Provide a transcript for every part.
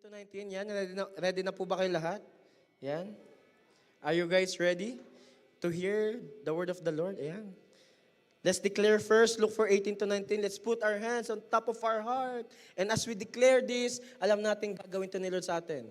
to 19, yan. Ready na po ba kayo lahat? Yan. Are you guys ready to hear the word of the Lord? Ayan. Let's declare first, look for 18 to 19. Let's put our hands on top of our heart. And as we declare this, alam natin gagawin to ni Lord sa atin.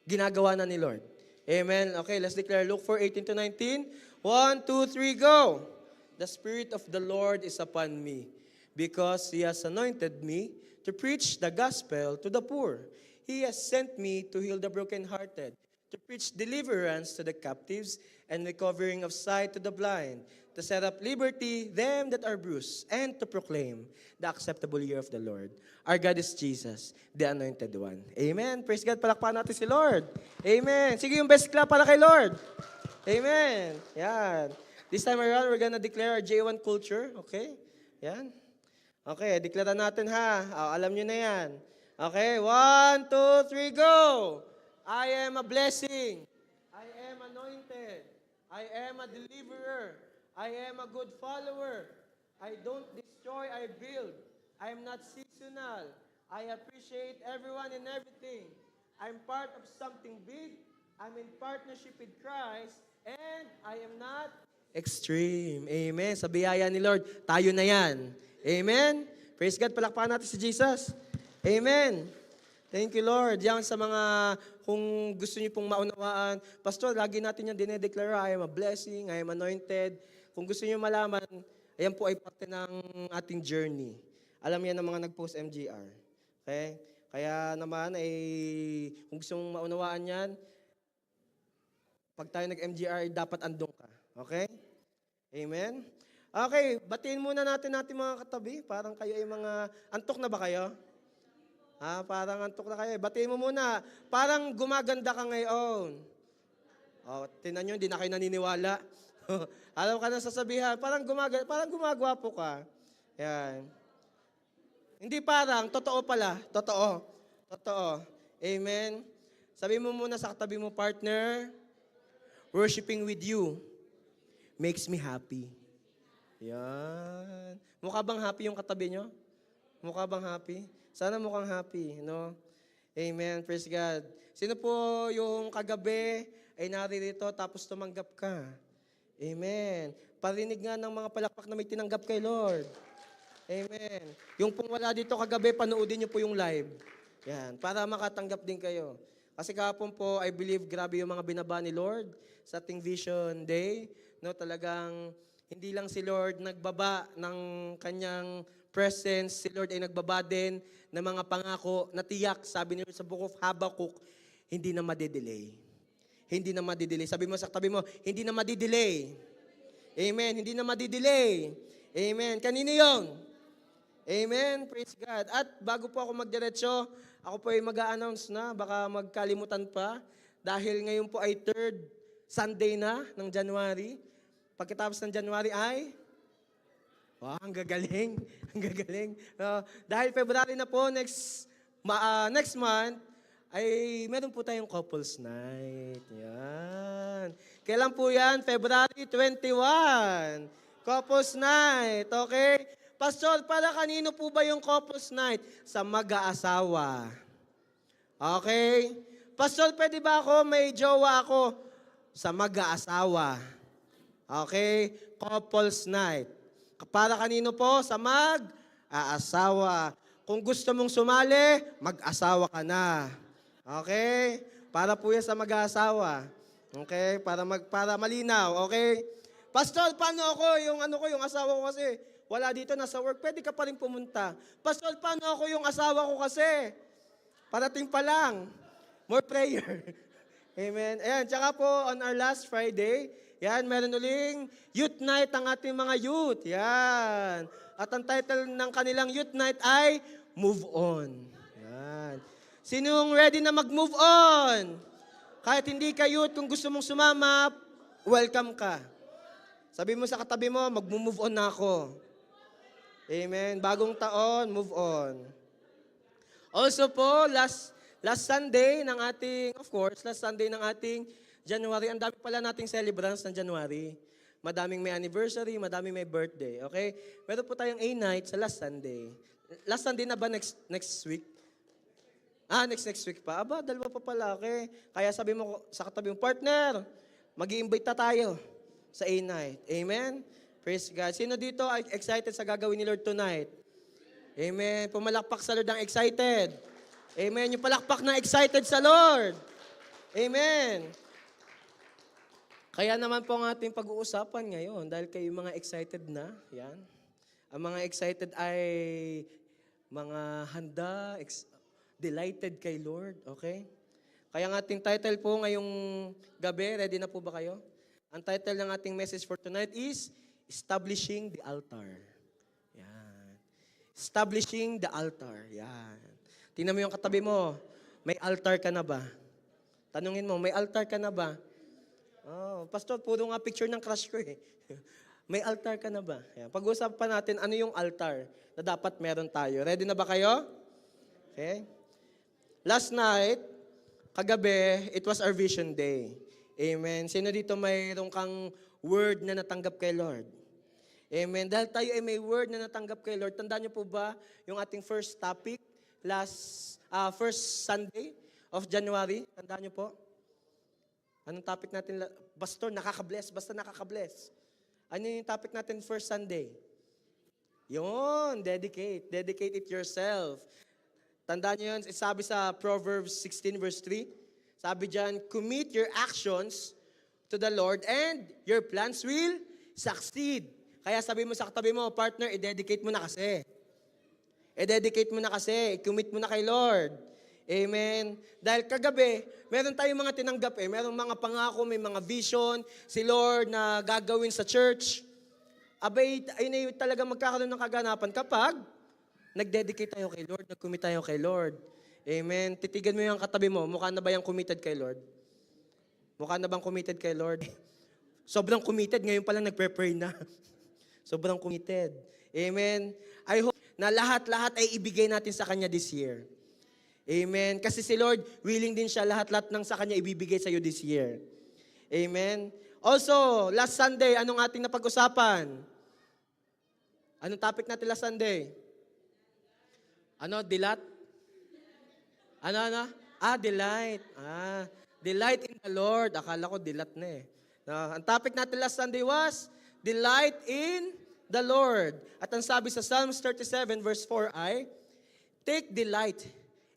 Ginagawa na ni Lord. Amen. Okay, let's declare, look for 18 to 19. 1, 2, 3, go! The Spirit of the Lord is upon me, because He has anointed me to preach the gospel to the poor. He has sent me to heal the brokenhearted, to preach deliverance to the captives and recovering of sight to the blind, to set up liberty them that are bruised, and to proclaim the acceptable year of the Lord. Our God is Jesus, the Anointed One. Amen. Praise God. Palakpakan natin si Lord. Amen. Sige, yung best clap para kay Lord. Amen. Yan. This time around, we're gonna declare our J1 culture. Okay? Yan. Okay, deklara natin ha. Alam nyo na yan. Okay, 1, 2, 3, go! I am a blessing. I am anointed. I am a deliverer. I am a good follower. I don't destroy, I build. I am not seasonal. I appreciate everyone and everything. I'm part of something big. I'm in partnership with Christ. And I am not extreme. Amen. Sa biyaya ni Lord, tayo na yan. Amen. Praise God. Palakpakan natin si Jesus. Amen. Thank you, Lord. Yan sa mga, kung gusto niyo pong maunawaan, Pastor, lagi natin yan dinedeklara, I am a blessing, I am anointed. Kung gusto niyo malaman, ayan po ay parte ng ating journey. Alam yan ng mga nag-post MGR. Okay? Kaya naman, kung gusto mong maunawaan yan, pag tayo nag-MGR, dapat andong ka. Okay? Amen? Okay, batiin muna natin mga katabi. Parang kayo ay mga, antok na ba kayo? Parang antok na kayo. Batiin mo muna. Parang gumaganda ka ngayon. Tinan nyo, hindi na kayo naniniwala. Alam ka na sasabihan, parang gumagwapo ka. Yan. Hindi parang, totoo pala. Totoo. Totoo. Amen. Sabi mo muna sa katabi mo, partner, worshiping with you makes me happy. Yan. Mukha bang happy yung katabi nyo? Mukha bang happy? Sana mukhang happy, no? Amen. Praise God. Sino po yung kagabi ay naririto tapos tumanggap ka? Amen. Parinig nga ng mga palakpak na may tinanggap kay Lord. Amen. Yung pong wala dito kagabi, panoodin niyo po yung live. Yan. Para makatanggap din kayo. Kasi kahapon po, I believe, grabe yung mga binaba ni Lord sa ating Vision Day. No, talagang hindi lang si Lord nagbaba ng kanyang presence, si Lord ay nagbaba din ng mga pangako na tiyak, sabi niyo sa Book of Habakkuk, hindi na madidelay. Hindi na madidelay. Sabi mo sa tabi mo, hindi na madidelay. Amen. Hindi na madidelay. Amen. Kanino yun? Amen. Praise God. At bago po ako magdiretso, ako po ay mag-a-announce na, baka magkalimutan pa, dahil ngayon po ay 3rd Sunday na ng January. Pagkatapos ng January ay, wow, ang gagaling. Ang gagaling. Dahil February na po, next month, ay meron po tayong couples night. Yan. Kailan po yan? February 21. Couples night. Okay? Pastor, para kanino po ba yung couples night? Sa mag-aasawa. Okay? Pastor, pwede ba ako? May jowa ako. Sa mag-aasawa. Okay? Couples night. Para kanino po? Sa mag-aasawa. Kung gusto mong sumali, mag-asawa ka na. Okay? Para po yan sa mag-aasawa. Okay? Para malinaw. Okay? Pastor, paano ako? Yung asawa ko kasi, wala dito, nasa work. Pwede ka pa rin pumunta. Pastor, paano ako yung asawa ko kasi? Parating pa lang. More prayer. Amen. Ayan, tsaka po, on our last Friday, yan, meron uling youth night ang ating mga youth. Yan. At ang title ng kanilang youth night ay Move On. Yan. Sinong ready na mag-move on? Kahit hindi ka youth, kung gusto mong sumama, welcome ka. Sabi mo sa katabi mo, mag-move on na ako. Amen. Bagong taon, move on. Also po, last Sunday ng ating, of course, last Sunday ng ating January, ang dami pala nating celebrants ng January. Madaming may anniversary, madaming may birthday. Okay? Meron po tayong A-night sa last Sunday. Last Sunday na ba next week? Next week pa. Aba, dalawa pa pala. Okay. Kaya sabi mo sa katabi mo, partner, mag-i-invite na tayo sa A-Night. Amen? Praise God. Sino dito ay excited sa gagawin ni Lord tonight? Amen. Pumalakpak sa Lord ang excited. Amen. Yung palakpak na excited sa Lord. Amen. Kaya naman po ang ating pag-uusapan ngayon dahil kayo mga excited na. Yan. Ang mga excited ay mga handa, delighted kay Lord. Okay? Kaya ang ating title po ngayong gabi, ready na po ba kayo? Ang title ng ating message for tonight is Establishing the Altar. Yan. Establishing the Altar. Yan. Tingnan mo yung katabi mo. May altar ka na ba? Tanungin mo, may altar ka na ba? Oh, pastor, puro nga picture ng crush ko eh. May altar ka na ba? Yan. Pag-usapan natin ano yung altar na dapat meron tayo. Ready na ba kayo? Okay. Last night, kagabi, it was our vision day. Amen. Sino dito mayroon kang word na natanggap kay Lord? Amen. Dahil tayo ay may word na natanggap kay Lord, tandaan niyo po ba yung ating first topic first Sunday of January? Tandaan niyo po? Anong topic natin? Pastor, nakaka-bless. Basta nakaka-bless. Ano yung topic natin first Sunday? Yun, dedicate. Dedicate it yourself. Tandaan niyo yun, sabi sa Proverbs 16 verse 3, sabi dyan, commit your actions to the Lord and your plans will succeed. Kaya sabi mo sa katabi mo, partner, i-dedicate mo na kasi. I-dedicate mo na kasi. I-commit mo na kay Lord. Amen. Dahil kagabi, meron tayong mga tinanggap eh. Meron mga pangako, may mga vision, si Lord na gagawin sa church. Abay, ayun ay talaga magkakaroon ng kaganapan kapag nag-dedicate tayo kay Lord, nag-commit tayo kay Lord. Amen. Titigan mo yung katabi mo, mukha na ba yung committed kay Lord? Mukha na bang committed kay Lord? Sobrang committed, ngayon pa lang nagpe-pray na. Sobrang committed. Amen. I hope na lahat-lahat ay ibigay natin sa Kanya this year. Amen. Kasi si Lord, willing din siya lahat-lahat ng sa Kanya ibibigay sa iyo this year. Amen. Also, last Sunday, anong ating napag-usapan? Anong topic natin last Sunday? Ano? Dilat? Ano? Delight. Delight in the Lord. Akala ko dilat na eh. Ang topic natin last Sunday was, delight in the Lord. At ang sabi sa Psalms 37 verse 4 ay, take delight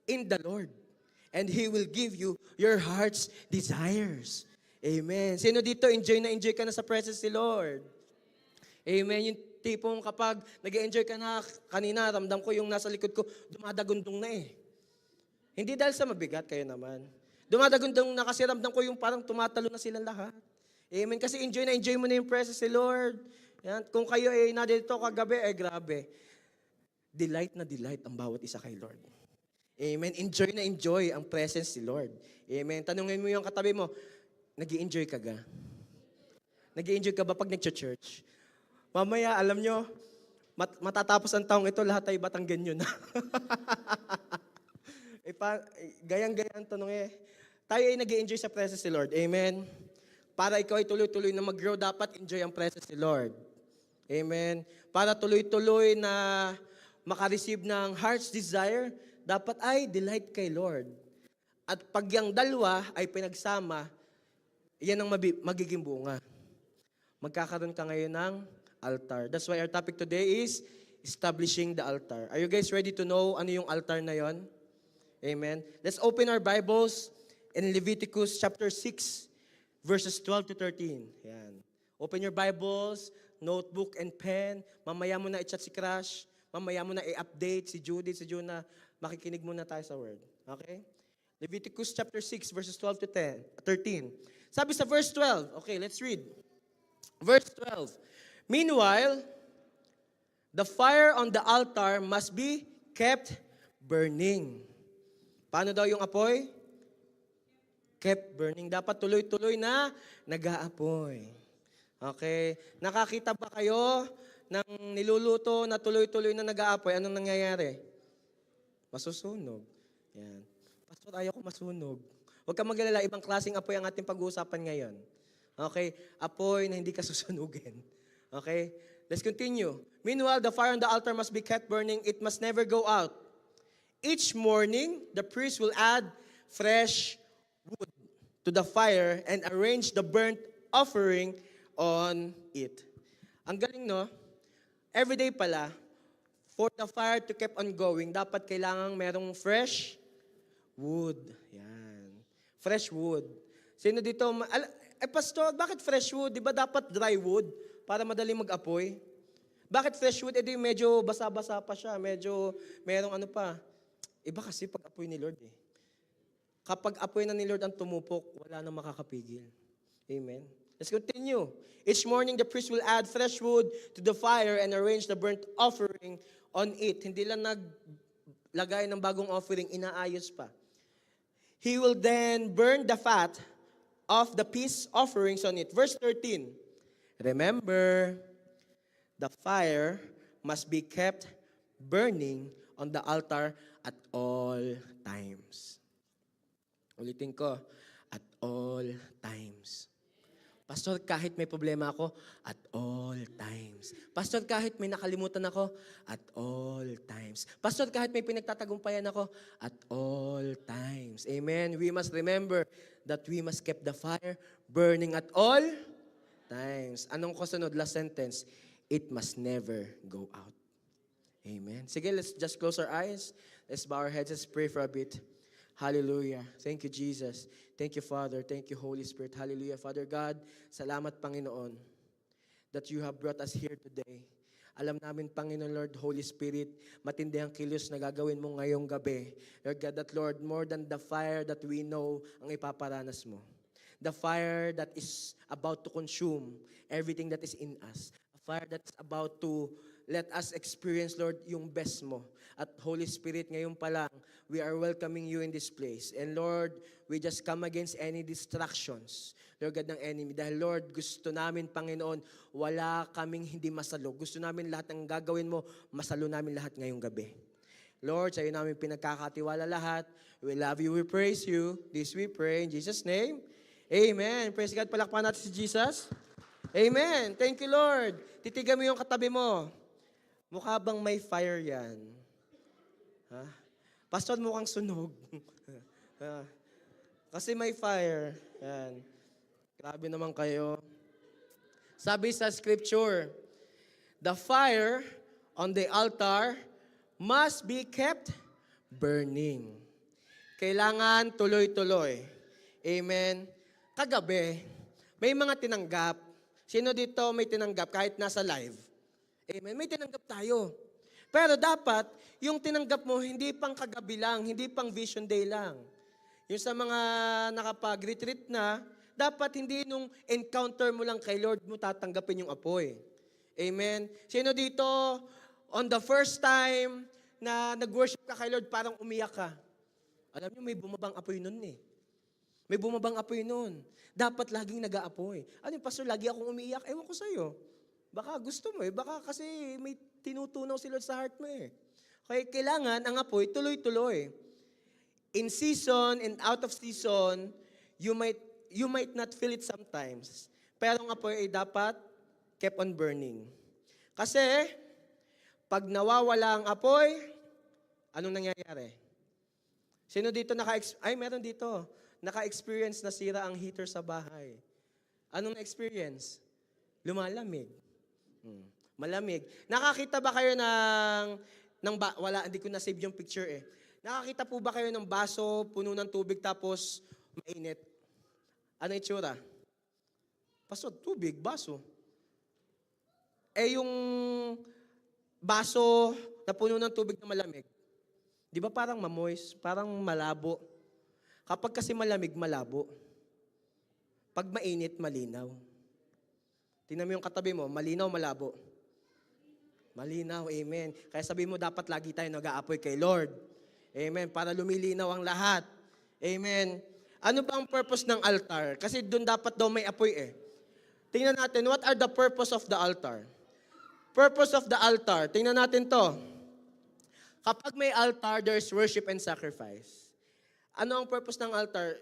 in the Lord, and He will give you your heart's desires. Amen. Sino dito, enjoy na enjoy ka na sa presence ni Lord? Amen. Yung tipong kapag nag-enjoy ka na, kanina, ramdam ko yung nasa likod ko, dumadagundong na eh. Hindi dahil sa mabigat, kayo naman. Dumadagundong na kasi ramdam ko yung parang tumatalo na silang lahat. Amen. Kasi enjoy na enjoy mo na yung presence ni Lord. Yan. Kung kayo ay nadito kagabi, grabe. Delight na delight ang bawat isa kay Lord. Amen. Enjoy na enjoy ang presence ni Lord. Amen. Tanungin mo yung katabi mo, nag-i-enjoy ka ga? Nag-i-enjoy ka ba pag nag-church? Mamaya, alam nyo, matatapos ang taong ito, lahat ay Batanggenyo na. Gayang-gayang tanong eh. Tayo ay nag-i-enjoy sa presence ni Lord. Amen. Para ikaw ay tuloy-tuloy na mag-grow, dapat enjoy ang presence ni Lord. Amen. Para tuloy-tuloy na makareceive ng heart's desire, dapat ay delight kay Lord. At pag yung dalawa ay pinagsama, yan ang magiging bunga. Magkakaroon ka ngayon ng altar. That's why our topic today is establishing the altar. Are you guys ready to know ano yung altar na yon? Amen. Let's open our Bibles in Leviticus chapter 6, verses 12 to 13. Yan. Open your Bibles, notebook and pen. Mamaya mo na i-chat si Crush. Mamaya mo na i-update si Judith, si Juna. Makikinig muna tayo sa word. Okay? Leviticus chapter 6, verses 12 to 13. Sabi sa verse 12. Okay, let's read. Verse 12. Meanwhile, the fire on the altar must be kept burning. Paano daw yung apoy? Kept burning. Dapat tuloy-tuloy na nag-aapoy. Okay? Nakakita ba kayo ng niluluto na tuloy-tuloy na nag-aapoy? Anong nangyayari? Masusunog. Yan. Pastor, ayaw ko masunog. Huwag ka mag-alala, ibang klaseng apoy ang ating pag-uusapan ngayon. Okay? Apoy na hindi ka susunugin. Okay? Let's continue. Meanwhile, the fire on the altar must be kept burning. It must never go out. Each morning, the priest will add fresh wood to the fire and arrange the burnt offering on it. Ang galing, no? Everyday pala, for the fire to keep on going, dapat kailangang merong fresh wood. Yan. Fresh wood. Sino dito, pastor, bakit fresh wood? Di ba dapat dry wood para madali mag-apoy? Bakit fresh wood? Eh di medyo basa-basa pa siya. Medyo merong ano pa. Iba kasi pag apoy ni Lord eh. Kapag apoy na ni Lord ang tumupok, wala nang makakapigil. Amen. Let's continue. Each morning, the priest will add fresh wood to the fire and arrange the burnt offering on it. Hindi lang naglagay ng bagong offering, inaayos pa. He will then burn the fat of the peace offerings on it. Verse 13. Remember, the fire must be kept burning on the altar at all times. Ulitin ko, at all times. Pastor, kahit may problema ako, at all times. Pastor, kahit may nakalimutan ako, at all times. Pastor, kahit may pinagtatagumpayan ako, at all times. Amen. We must remember that we must keep the fire burning at all times. Anong kasunod? Last sentence. It must never go out. Amen. Sige, let's just close our eyes. Let's bow our heads. Let's pray for a bit. Hallelujah. Thank you, Jesus. Thank you, Father. Thank you, Holy Spirit. Hallelujah. Father God, salamat, Panginoon, that you have brought us here today. Alam namin, Panginoon, Lord, Holy Spirit, matindi ang kilos na gagawin mo ngayong gabi. Lord God, that Lord, more than the fire that we know ang ipaparanas mo. The fire that is about to consume everything that is in us. A fire that's about to let us experience, Lord, yung best mo. At Holy Spirit, ngayon pa lang, we are welcoming you in this place. And Lord, we just come against any distractions, Lord God, ng enemy. Dahil Lord, gusto namin, Panginoon, wala kaming hindi masalo. Gusto namin lahat ng gagawin mo, masalo namin lahat ngayong gabi. Lord, sa iyo namin pinagkakatiwala lahat. We love you, we praise you. This we pray in Jesus' name. Amen. Praise God, palakpakan natin si Jesus. Amen. Thank you, Lord. Titigan mo yung katabi mo. Mukha bang may fire yan? Ha? Pastor, mukhang sunog. Kasi may fire. Yan. Grabe naman kayo. Sabi sa scripture, the fire on the altar must be kept burning. Kailangan tuloy-tuloy. Amen. Kagabi, may mga tinanggap. Sino dito may tinanggap kahit nasa live? Amen. May tinanggap tayo. Pero dapat, yung tinanggap mo, hindi pang kagabi lang, hindi pang vision day lang. Yung sa mga nakapag-retreat na, dapat hindi nung encounter mo lang kay Lord mo tatanggapin yung apoy. Amen. Sino dito, on the first time na nag-worship ka kay Lord, parang umiyak ka? Alam niyo, may bumabang apoy nun eh. May bumabang apoy nun. Dapat laging nag-aapoy. Ano yung pastor, lagi akong umiiyak? Ewan ko sa'yo. Baka gusto mo eh. Baka kasi may tinutunaw si Lord sa heart mo eh. Kaya kailangan ang apoy tuloy-tuloy. In season and out of season, you might not feel it sometimes. Pero ang apoy ay dapat kept on burning. Kasi, pag nawawala ang apoy, anong nangyayari? Sino dito meron dito. Naka-experience na sira ang heater sa bahay. Anong na-experience? Lumalamig. Malamig. Nakakita ba kayo wala, hindi ko na-save yung picture eh. Nakakita po ba kayo ng baso, puno ng tubig, tapos mainit? Ano itsura? Pastor, tubig, baso. Eh yung baso na puno ng tubig na malamig, di ba parang mamoist, parang malabo? Kapag kasi malamig, malabo. Pag mainit, malinaw. Tingnan mo yung katabi mo, malinaw, malabo. Malinaw, amen. Kaya sabi mo, dapat lagi tayo nag-aapoy kay Lord. Amen. Para lumilinaw ang lahat. Amen. Ano ba ang purpose ng altar? Kasi doon dapat daw may apoy eh. Tingnan natin, what are the purpose of the altar? Purpose of the altar. Tingnan natin to. Kapag may altar, there's worship and sacrifice. Ano ang purpose ng altar?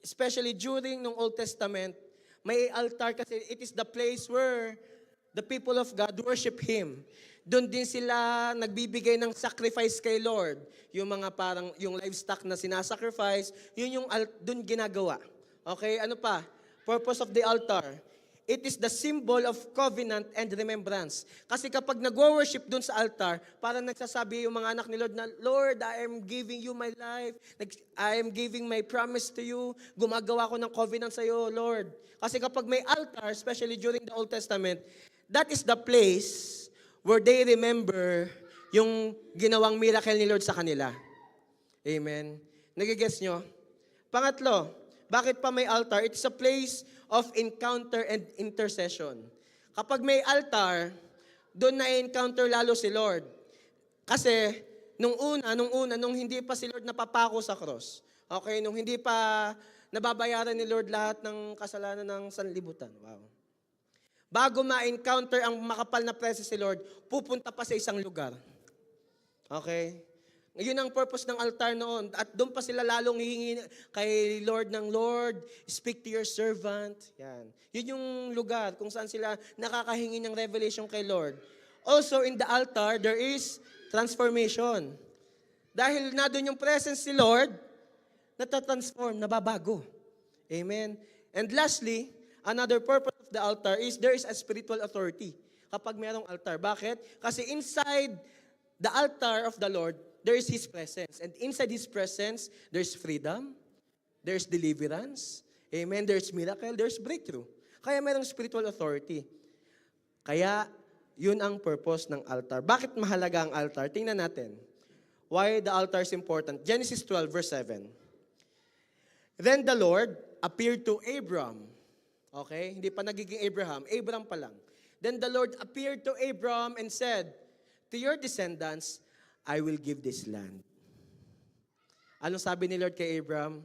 Especially during ng Old Testament, may altar kasi it is the place where the people of God worship Him. Doon din sila nagbibigay ng sacrifice kay Lord. Yung mga parang, yung livestock na sinasacrifice, yun yung doon ginagawa. Okay, ano pa? Purpose of the altar. It is the symbol of covenant and remembrance. Kasi kapag nag-worship dun sa altar, parang nagsasabi yung mga anak ni Lord na, Lord, I am giving you my life. I am giving my promise to you. Gumagawa ko ng covenant sa iyo, Lord. Kasi kapag may altar, especially during the Old Testament, that is the place where they remember yung ginawang miracle ni Lord sa kanila. Amen. Nagigets nyo? Pangatlo, bakit pa may altar? It's a place of encounter and intercession. Kapag may altar, doon na-encounter lalo si Lord. Kasi, nung hindi pa si Lord napapako sa cross, okay, nung hindi pa nababayaran ni Lord lahat ng kasalanan ng sanlibutan. Wow. Bago ma-encounter ang makapal na presence si Lord, pupunta pa sa isang lugar. Okay? Yun ang purpose ng altar noon. At doon pa sila lalong hihingi kay Lord ng Lord, speak to your servant. Yan. Yun yung lugar kung saan sila nakakahingi ng revelation kay Lord. Also, in the altar, there is transformation. Dahil na doon yung presence si Lord, natatransform, nababago. Amen. And lastly, another purpose of the altar is there is a spiritual authority kapag mayroong altar. Bakit? Kasi inside the altar of the Lord, there is His presence. And inside His presence, there's freedom, there's deliverance, amen, there's miracle, there's breakthrough. Kaya mayroong spiritual authority. Kaya, yun ang purpose ng altar. Bakit mahalaga ang altar? Tingnan natin. Why the altar is important. Genesis 12, verse 7. Then the Lord appeared to Abram. Okay? Hindi pa nagiging Abraham. Abram pa lang. Then the Lord appeared to Abram and said, to your descendants, I will give this land. Anong sabi ni Lord kay Abram?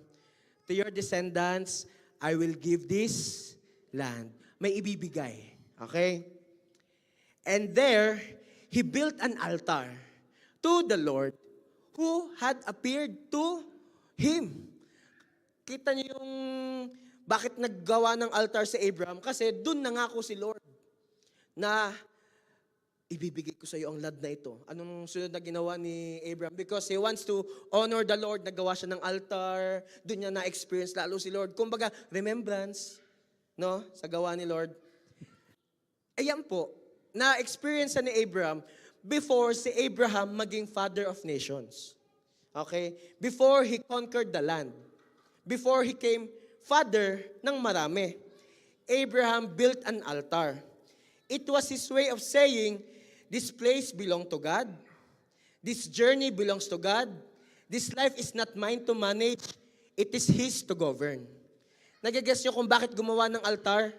To your descendants, I will give this land. May ibibigay. Okay? And there, he built an altar to the Lord who had appeared to him. Kita niyo yung bakit naggawa ng altar si Abram? Kasi doon nangako si Lord na ibibigay ko sa iyo ang land na ito. Anong sunod na ginawa ni Abraham? Because he wants to honor the Lord, nagawa siya ng altar, doon niya na-experience lalo si Lord. Kumbaga, remembrance, no, sa gawa ni Lord. Ayan po, na-experience ni Abraham before si Abraham maging father of nations. Okay? Before he conquered the land. Before he came father ng marami. Abraham built an altar. It was his way of saying, this place belongs to God. This journey belongs to God. This life is not mine to manage. It is His to govern. Nagigess nyo kung bakit gumawa ng altar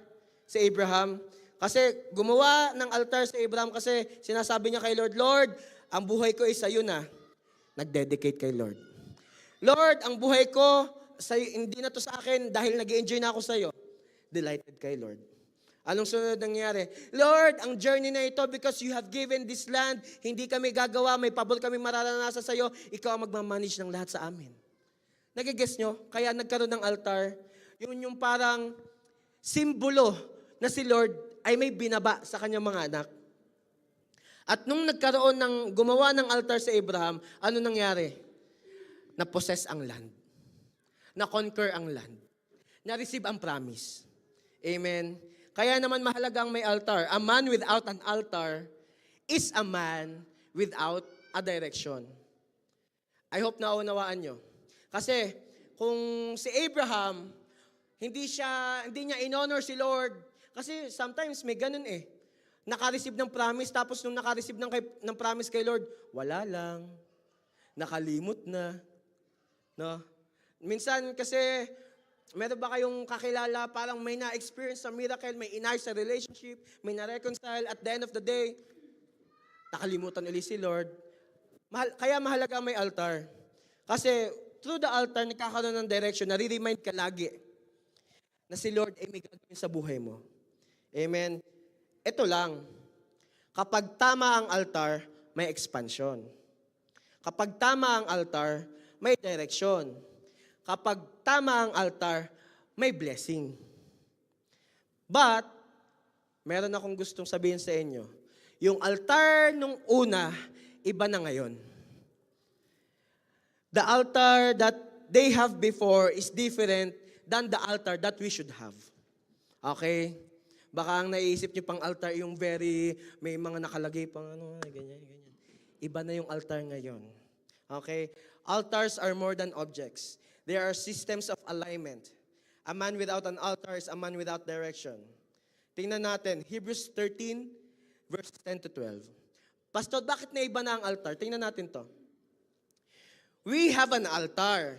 si Abraham? Kasi gumawa ng altar si Abraham kasi sinasabi niya kay Lord, Lord, ang buhay ko ay sa'yo na. Nag-dedicate kay Lord. Lord, ang buhay ko, hindi na to sa akin dahil nag-enjoy na ako sa'yo. Delighted kay Lord. Anong sunod nangyari? Lord, ang journey na ito because you have given this land, hindi kami gagawa, may pabol kami mararanasan sa iyo, ikaw ang magmamanage ng lahat sa amin. Nagigess nyo? Kaya nagkaroon ng altar, yun yung parang simbolo na si Lord ay may binaba sa kanyang mga anak. At nung nagkaroon ng, gumawa ng altar sa Abraham, ano nangyari? Na-possess ang land. Na-conquer ang land. Na-receive ang promise. Amen. Kaya naman mahalagang may altar. A man without an altar is a man without a direction. I hope naunawaan nyo. Kasi kung si Abraham, hindi niya in-honor si Lord. Kasi sometimes may ganun eh. Naka-receive ng promise, tapos nung naka-receive ng promise kay Lord, wala lang. Nakalimot na. No? Minsan kasi, meron ba kayong kakilala, parang may na-experience sa miracle, may inayos sa relationship, may na-reconcile, at the end of the day, nakalimutan ulit si Lord. Kaya mahalaga may altar. Kasi through the altar, nagkakaroon ng direction, nare-remind ka lagi na si Lord ay may gagawin sa buhay mo. Amen. Ito lang, kapag tama ang altar, may expansion. Kapag tama ang altar, may direction. Kapag tama ang altar, may blessing. But, meron akong gustong sabihin sa inyo. Yung altar nung una, iba na ngayon. The altar that they have before is different than the altar that we should have. Okay? Baka ang naiisip niyo pang altar yung may mga nakalagay pang ganyan. Iba na yung altar ngayon. Okay? Altars are more than objects. They are systems of alignment. A man without an altar is a man without direction. Tingnan natin, Hebrews 13, verse 10 to 12. Pastor, bakit na iba na ang altar? Tingnan natin to. We have an altar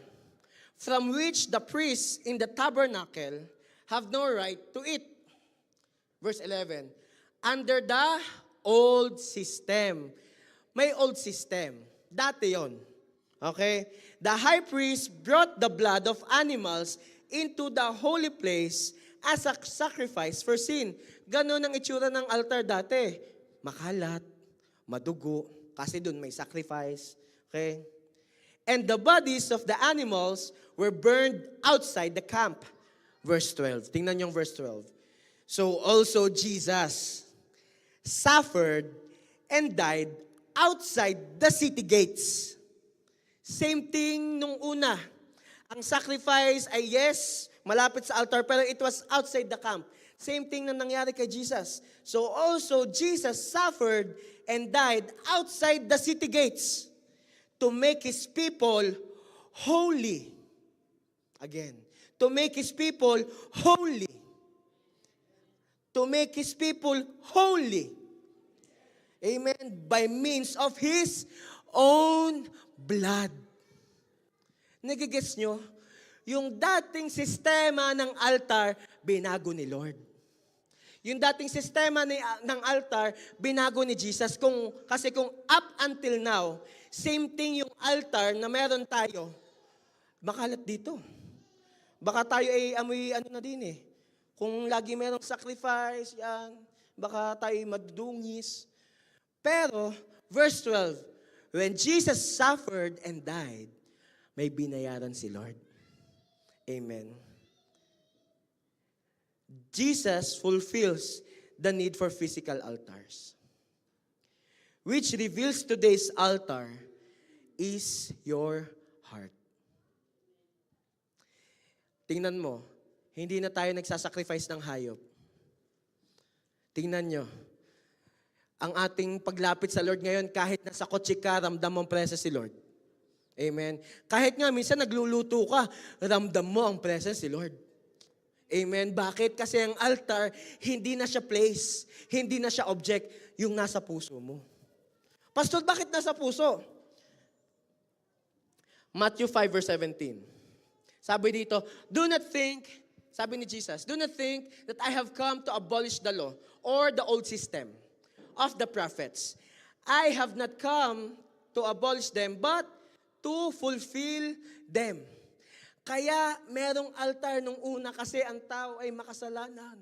from which the priests in the tabernacle have no right to eat. Verse 11. Under the old system. May old system. Dati yon. Okay? The high priest brought the blood of animals into the holy place as a sacrifice for sin. Ganon ang itsura ng altar dati. Makalat, madugo, kasi doon may sacrifice. Okay? And the bodies of the animals were burned outside the camp. Verse 12. Tingnan yung verse 12. So also Jesus suffered and died outside the city gates. Same thing nung una. Ang sacrifice ay yes, malapit sa altar, pero it was outside the camp. Same thing na nangyari kay Jesus. So also Jesus suffered and died outside the city gates to make His people holy. Again, to make His people holy. To make His people holy. Amen. By means of His own blood. Nagigets nyo? Yung dating sistema ng altar, binago ni Lord. Yung dating sistema ng altar, binago ni Jesus. Kasi kung up until now, same thing yung altar na meron tayo, makalat dito. Baka tayo ay amoy na din eh. Kung lagi merong sacrifice, yan, baka tayo madudungis. Pero, verse 12, when Jesus suffered and died, may binayaran si Lord. Amen. Jesus fulfills the need for physical altars. Which reveals today's altar is your heart. Tingnan mo, hindi na tayo nagsasacrifice ng hayop. Tingnan nyo, ang ating paglapit sa Lord ngayon, kahit nasa kotse ka, ramdam mo ang presence si Lord. Amen. Kahit nga, minsan nagluluto ka, ramdam mo ang presence si Lord. Amen. Bakit? Kasi ang altar, hindi na siya place, hindi na siya object, yung nasa puso mo. Pastor, bakit nasa puso? Matthew 5 verse 17. Sabi dito, do not think, sabi ni Jesus, do not think that I have come to abolish the law or the old system of the prophets. I have not come to abolish them, but to fulfill them. Kaya merong altar nung una kasi ang tao ay makasalanan.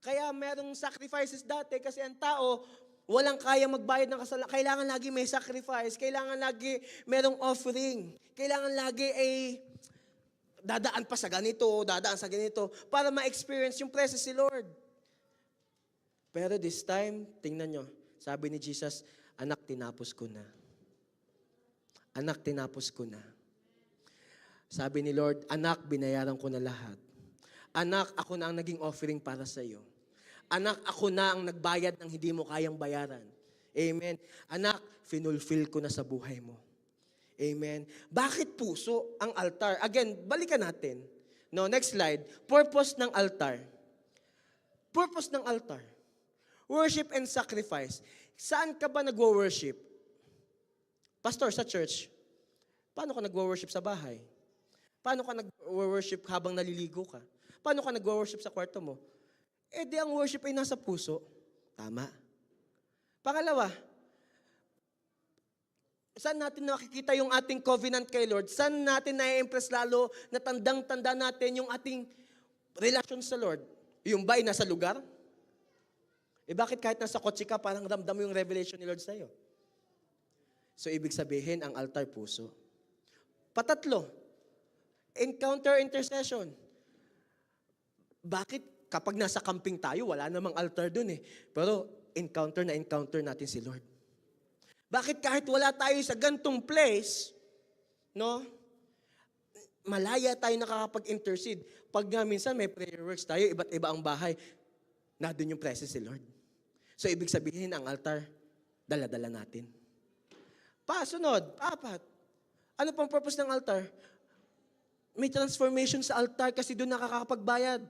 Kaya merong sacrifices dati kasi ang tao walang kaya magbayad ng kasalanan. Kailangan lagi may sacrifice. Kailangan lagi merong offering. Kailangan lagi ay dadaan pa sa ganito, dadaan sa ganito para ma-experience yung presence si Lord. Pero this time, tingnan nyo, sabi ni Jesus, anak, tinapos ko na. Anak, tinapos ko na. Sabi ni Lord, anak, binayaran ko na lahat. Anak, ako na ang naging offering para sa iyo. Anak, ako na ang nagbayad ng hindi mo kayang bayaran. Amen. Anak, finulfill ko na sa buhay mo. Amen. Bakit puso ang altar? Again, balikan natin. No, next slide. Purpose ng altar. Purpose ng altar. Worship and sacrifice. Saan ka ba nagwo-worship? Pastor, sa church. Paano ka nagwo-worship sa bahay? Paano ka nag-worship habang naliligo ka? Paano ka nag-worship sa kwarto mo? Eh di ang worship ay nasa puso. Tama. Pangalawa, saan natin nakikita yung ating covenant kay Lord? Saan natin na-impress lalo na tandang-tanda natin yung ating relasyon sa Lord? Yung ba ay nasa lugar? Eh bakit kahit nasa kotse ka, parang ramdam mo yung revelation ni Lord sa'yo? So ibig sabihin, ang altar puso. Patatlo, encounter intercession. Bakit kapag nasa camping tayo, wala namang altar dun eh. Pero encounter natin si Lord. Bakit kahit wala tayo sa gantong place, no? Malaya tayo nakakapag-intercede. Pag nga minsan may prayer works tayo, iba't iba ang bahay, na doon yung presence si Lord. So, ibig sabihin, ang altar, dala-dala natin. Sunod, 4. Ano pang purpose ng altar? May transformation sa altar kasi doon nakakapagbayad.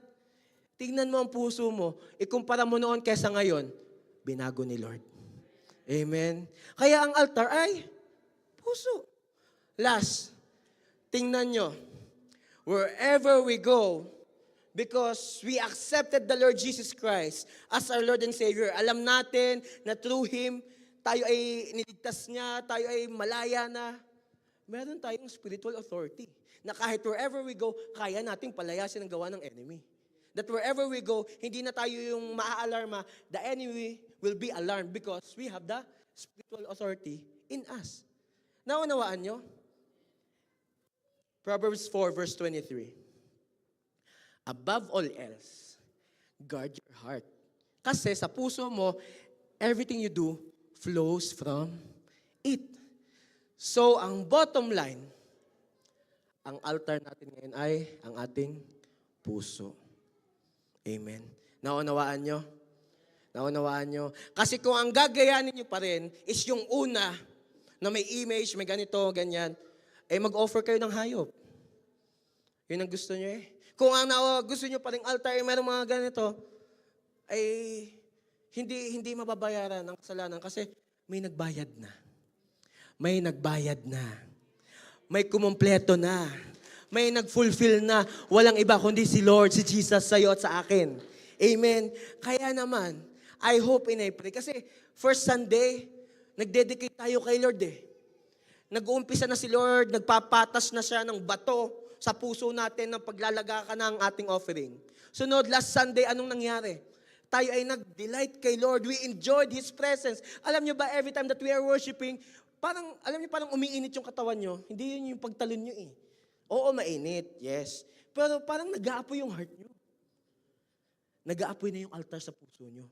Tingnan mo ang puso mo, ikumpara mo noon kesa ngayon, binago ni Lord. Amen? Kaya ang altar ay puso. Last, tingnan nyo, wherever we go, because we accepted the Lord Jesus Christ as our Lord and Savior, alam natin na through Him, tayo ay niligtas niya, tayo ay malaya na. Meron tayong spiritual authority na kahit wherever we go, kaya nating palayasin ang gawa ng enemy. That wherever we go, hindi na tayo yung maa-alarma, the enemy will be alarmed because we have the spiritual authority in us. Naunawaan nyo? Proverbs 4 verse 23. Above all else, guard your heart. Kasi sa puso mo, everything you do flows from it. So, ang bottom line, ang altar natin ngayon ay ang ating puso. Amen. Naunawaan nyo? Naunawaan nyo? Kasi kung ang gagayanin nyo pa rin is yung una na may image, may ganito, ganyan, mag-offer kayo ng hayop. Yun ang gusto nyo eh. Kung ang gusto nyo pa rin altar, mayroong mga ganito, hindi mababayaran ng kasalanan kasi may nagbayad na. May nagbayad na. May kumumpleto na. May nag-fulfill na. Walang iba kundi si Lord, si Jesus sa'yo at sa akin. Amen. Kaya naman, I hope and I pray. Kasi first Sunday, nag-dedicate tayo kay Lord eh. Nag-uumpisa na si Lord, nagpapatas na siya ng bato sa puso natin ng paglalaga ka ng ating offering. Sunod, last Sunday, anong nangyari? Tayo ay nag-delight kay Lord. We enjoyed His presence. Alam nyo ba, every time that we are worshiping, parang umiinit yung katawan nyo. Hindi yun yung pagtalon nyo eh. Oo, mainit, yes. Pero parang nag-aapoy yung heart nyo. Nag-aapoy na yung altar sa puso nyo.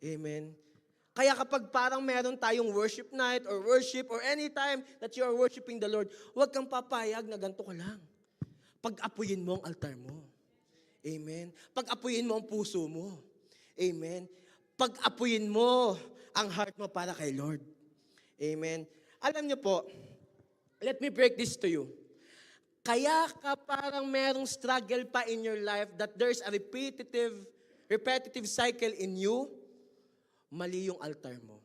Amen. Kaya kapag parang meron tayong worship night or worship or any time that you are worshiping the Lord, huwag kang papayag na ganito ka lang. Pag-apuyin mo ang altar mo. Amen. Pag-apuyin mo ang puso mo. Amen. Pag-apuyin mo ang heart mo para kay Lord. Amen. Alam niyo po, let me break this to you. Kaya ka parang merong struggle pa in your life that there's a repetitive cycle in you, mali yung altar mo.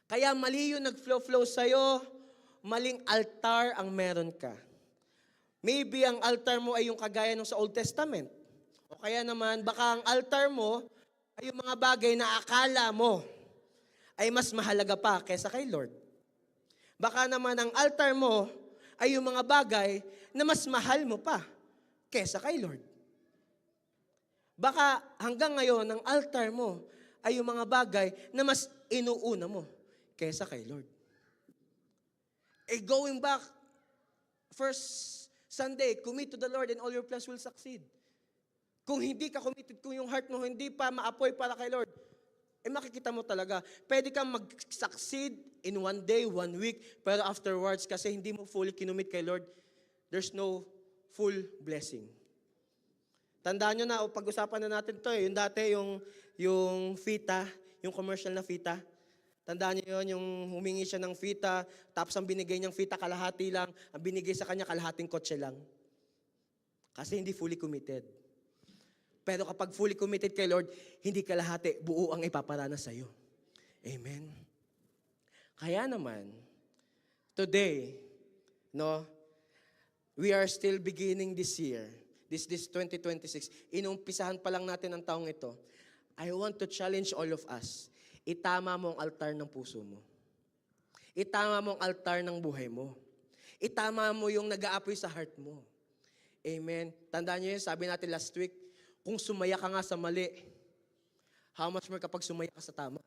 Kaya mali yung nag-flow sa'yo, maling altar ang meron ka. Maybe ang altar mo ay yung kagaya nung sa Old Testament. O kaya naman, baka ang altar mo ay yung mga bagay na akala mo ay mas mahalaga pa kaysa kay Lord. Baka naman ang altar mo ay yung mga bagay na mas mahal mo pa kaysa kay Lord. Baka hanggang ngayon, ang altar mo ay yung mga bagay na mas inuuna mo kaysa kay Lord. Going back, first Sunday, commit to the Lord and all your plans will succeed. Kung hindi ka committed, kung yung heart mo hindi pa maapoy para kay Lord, makikita mo talaga, pwede kang mag-succeed in one day, 1 week, pero afterwards, kasi hindi mo fully kinumit kay Lord, there's no full blessing. Tandaan nyo na, pag-usapan na natin to yung dati, yung fita, yung commercial na fita. Tandaan nyo yun, yung humingi siya ng fita, tapos ang binigay niyang fita, kalahati lang, ang binigay sa kanya, kalahating kotse lang. Kasi hindi fully committed. Pero kapag fully committed kay Lord, hindi kalahati, buo ang ipaparana sa'yo. Amen. Kaya naman, today, we are still beginning this year, this 2026. Inumpisahan pa lang natin ang taong ito. I want to challenge all of us. Itama mo ang altar ng puso mo. Itama mo ang altar ng buhay mo. Itama mo yung nag-aapoy sa heart mo. Amen. Tandaan niyo yun, sabi natin last week, kung sumaya ka nga sa mali, how much more kapag sumaya ka sa tama?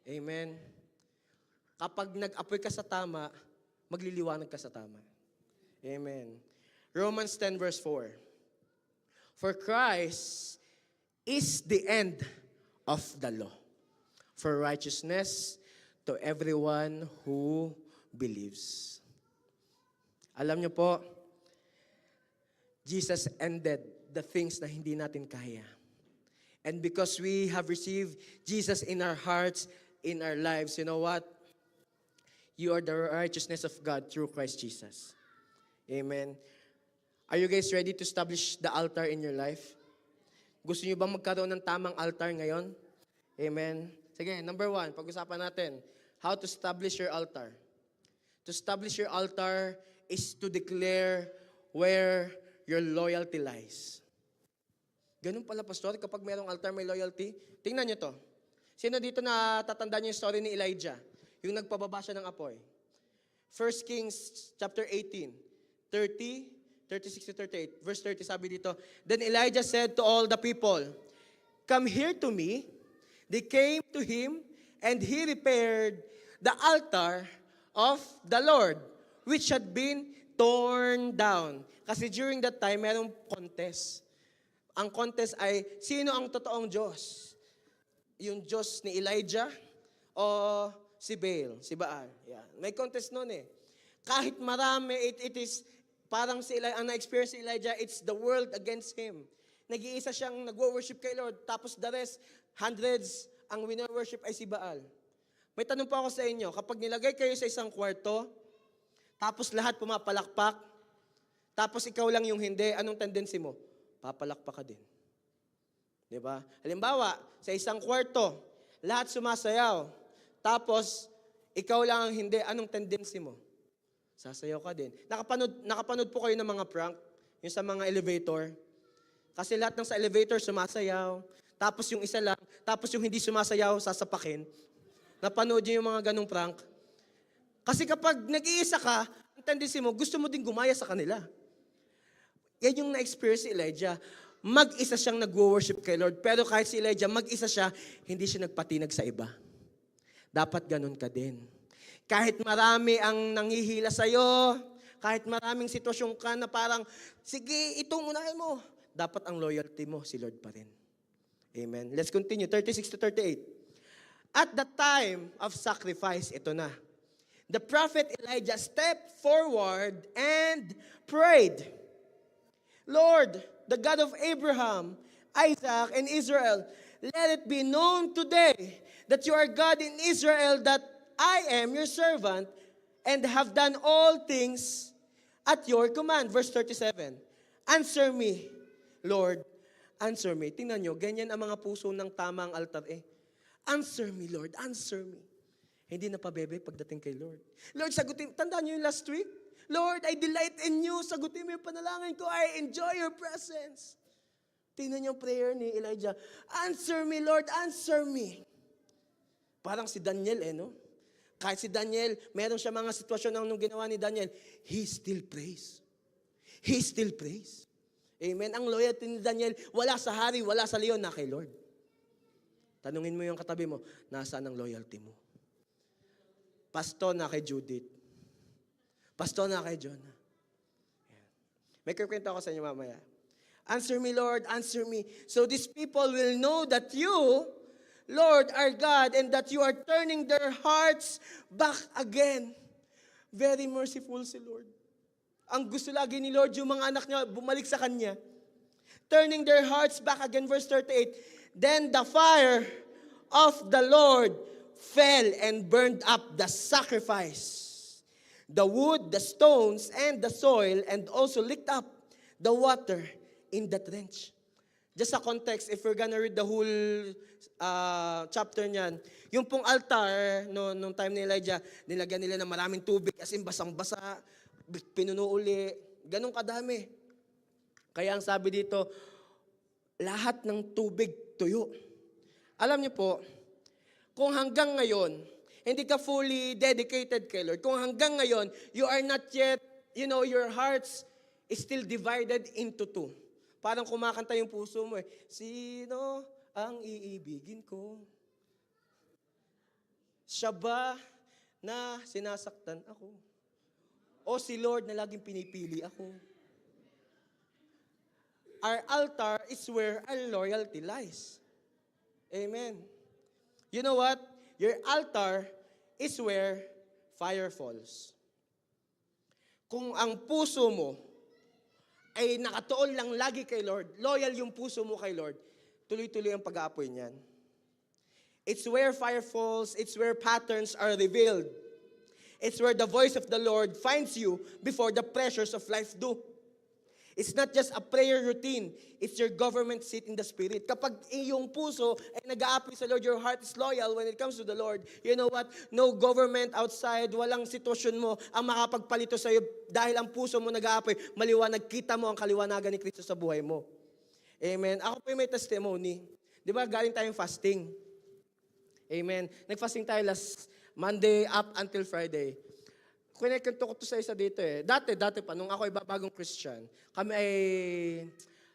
Amen. Kapag nag-apoy ka sa tama, magliliwanag ka sa tama. Amen. Romans 10 verse 4. For Christ is the end of the law, for righteousness to everyone who believes. Alam niyo po, Jesus ended the things na hindi natin kaya. And because we have received Jesus in our hearts, in our lives, you know what? You are the righteousness of God through Christ Jesus. Amen. Are you guys ready to establish the altar in your life? Gusto niyo ba magkaroon ng tamang altar ngayon? Amen. Sige, number 1, pag-usapan natin. How to establish your altar. To establish your altar is to declare where your loyalty lies. Ganun pala, Pastor, kapag mayroong altar, may loyalty. Tingnan niyo to. Sino dito na tatandaan niyo yung story ni Elijah? Yung nagpababa siya ng apoy. 1 Kings chapter 18, 30, 36 to 38. Verse 30, sabi dito, Then Elijah said to all the people, Come here to me. They came to him, and he repaired the altar of the Lord, which had been torn down. Kasi during that time, merong contest. Ang contest ay, sino ang totoong Diyos? Yung Diyos ni Elijah o si Baal, si Baal? Yan. May contest nun eh. Kahit marami, it is parang ang na-experience si Elijah, it's the world against him. Nag-iisa siyang nag-worship kay Lord, tapos the rest, hundreds, ang wino-worship ay si Baal. May tanong po ako sa inyo, kapag nilagay kayo sa isang kwarto, tapos lahat pumapalakpak, tapos ikaw lang yung hindi, anong tendency mo? Papalakpak ka din. Diba? Halimbawa, sa isang kwarto, lahat sumasayaw, tapos ikaw lang ang hindi, anong tendency mo? Sasayaw ka din. Nakapanood po kayo ng mga prank, yung sa mga elevator. Kasi lahat ng sa elevator sumasayaw, tapos yung isa lang, tapos yung hindi sumasayaw, sasapakin. Napanood niyo yung mga ganong prank? Kasi kapag nag-iisa ka, ang tendency mo, gusto mo din gumaya sa kanila. Yan yung na-experience si Elijah. Mag-isa siyang nag-worship kay Lord, pero kahit si Elijah, mag-isa siya, hindi siya nagpatinag sa iba. Dapat ganun ka din. Kahit marami ang nanghihila sa'yo, kahit maraming sitwasyon ka na parang, sige, itong unahin mo. Dapat ang loyalty mo, si Lord pa rin. Amen. Let's continue, 36 to 38. At the time of sacrifice, ito na. The prophet Elijah stepped forward and prayed, Lord, the God of Abraham, Isaac, and Israel, let it be known today that you are God in Israel, that I am your servant and have done all things at your command. Verse 37. Answer me, Lord. Answer me. Tingnan nyo, ganyan ang mga puso ng tamang altar eh. Answer me, Lord. Answer me. Hindi na pabebe pagdating kay Lord. Lord, sagutin. Tandaan nyo yung last week? Lord, I delight in you. Sagutin mo yung panalangin ko. I enjoy your presence. Tingnan nyo yung prayer ni Elijah. Answer me, Lord. Answer me. Parang si Daniel no? Kahit si Daniel, meron siya mga sitwasyon nung ginawa ni Daniel, he still prays. He still prays. Amen. Ang loyalty ni Daniel, wala sa hari, wala sa leon, na kay Lord. Tanungin mo yung katabi mo, nasaan ang loyalty mo? Pasto na kay Judith. Pasto na kay Jonah. May kukwento ako sa inyo mamaya. Answer me, Lord, answer me. So these people will know that you, Lord, our God, and that you are turning their hearts back again. Very merciful si Lord. Ang gusto lagi ni Lord, yung mga anak niya, bumalik sa Kanya. Turning their hearts back again, verse 38. Then the fire of the Lord fell and burned up the sacrifice, the wood, the stones, and the soil, and also licked up the water in the trench. Just sa context, if we're gonna read the whole chapter niyan, yung pong altar, nung time ni Elijah, nilagyan nila ng maraming tubig, as in basang-basa, pinuno uli, ganun kadami. Kaya ang sabi dito, lahat ng tubig tuyo. Alam niyo po, kung hanggang ngayon, hindi ka fully dedicated kay Lord, kung hanggang ngayon, you are not yet, your hearts is still divided into two. Parang kumakanta yung puso mo eh. Sino ang iibigin ko? Siya ba na sinasaktan ako? O si Lord na laging pinipili ako? Our altar is where our loyalty lies. Amen. You know what? Your altar is where fire falls. Kung ang puso mo ay nakatuon lang lagi kay Lord, loyal yung puso mo kay Lord, tuloy-tuloy ang pag-aapoy niyan. It's where fire falls, it's where patterns are revealed. It's where the voice of the Lord finds you before the pressures of life do. It's not just a prayer routine, it's your government seat in the Spirit. Kapag iyong puso ay nag-aapoy sa Lord, your heart is loyal when it comes to the Lord, you know what? No government outside, walang sitwasyon mo ang makapagpalito sa iyo dahil ang puso mo nag-aapoy, maliwanag, kita mo ang kaliwanagan ni Kristo sa buhay mo. Amen. Ako po may testimony. Di ba, galing tayong fasting. Amen. Nag-fasting tayo last Monday up until Friday. Kinekento ko to sa isa dito eh. Dati pa, nung ako ay bagong Christian, kami ay,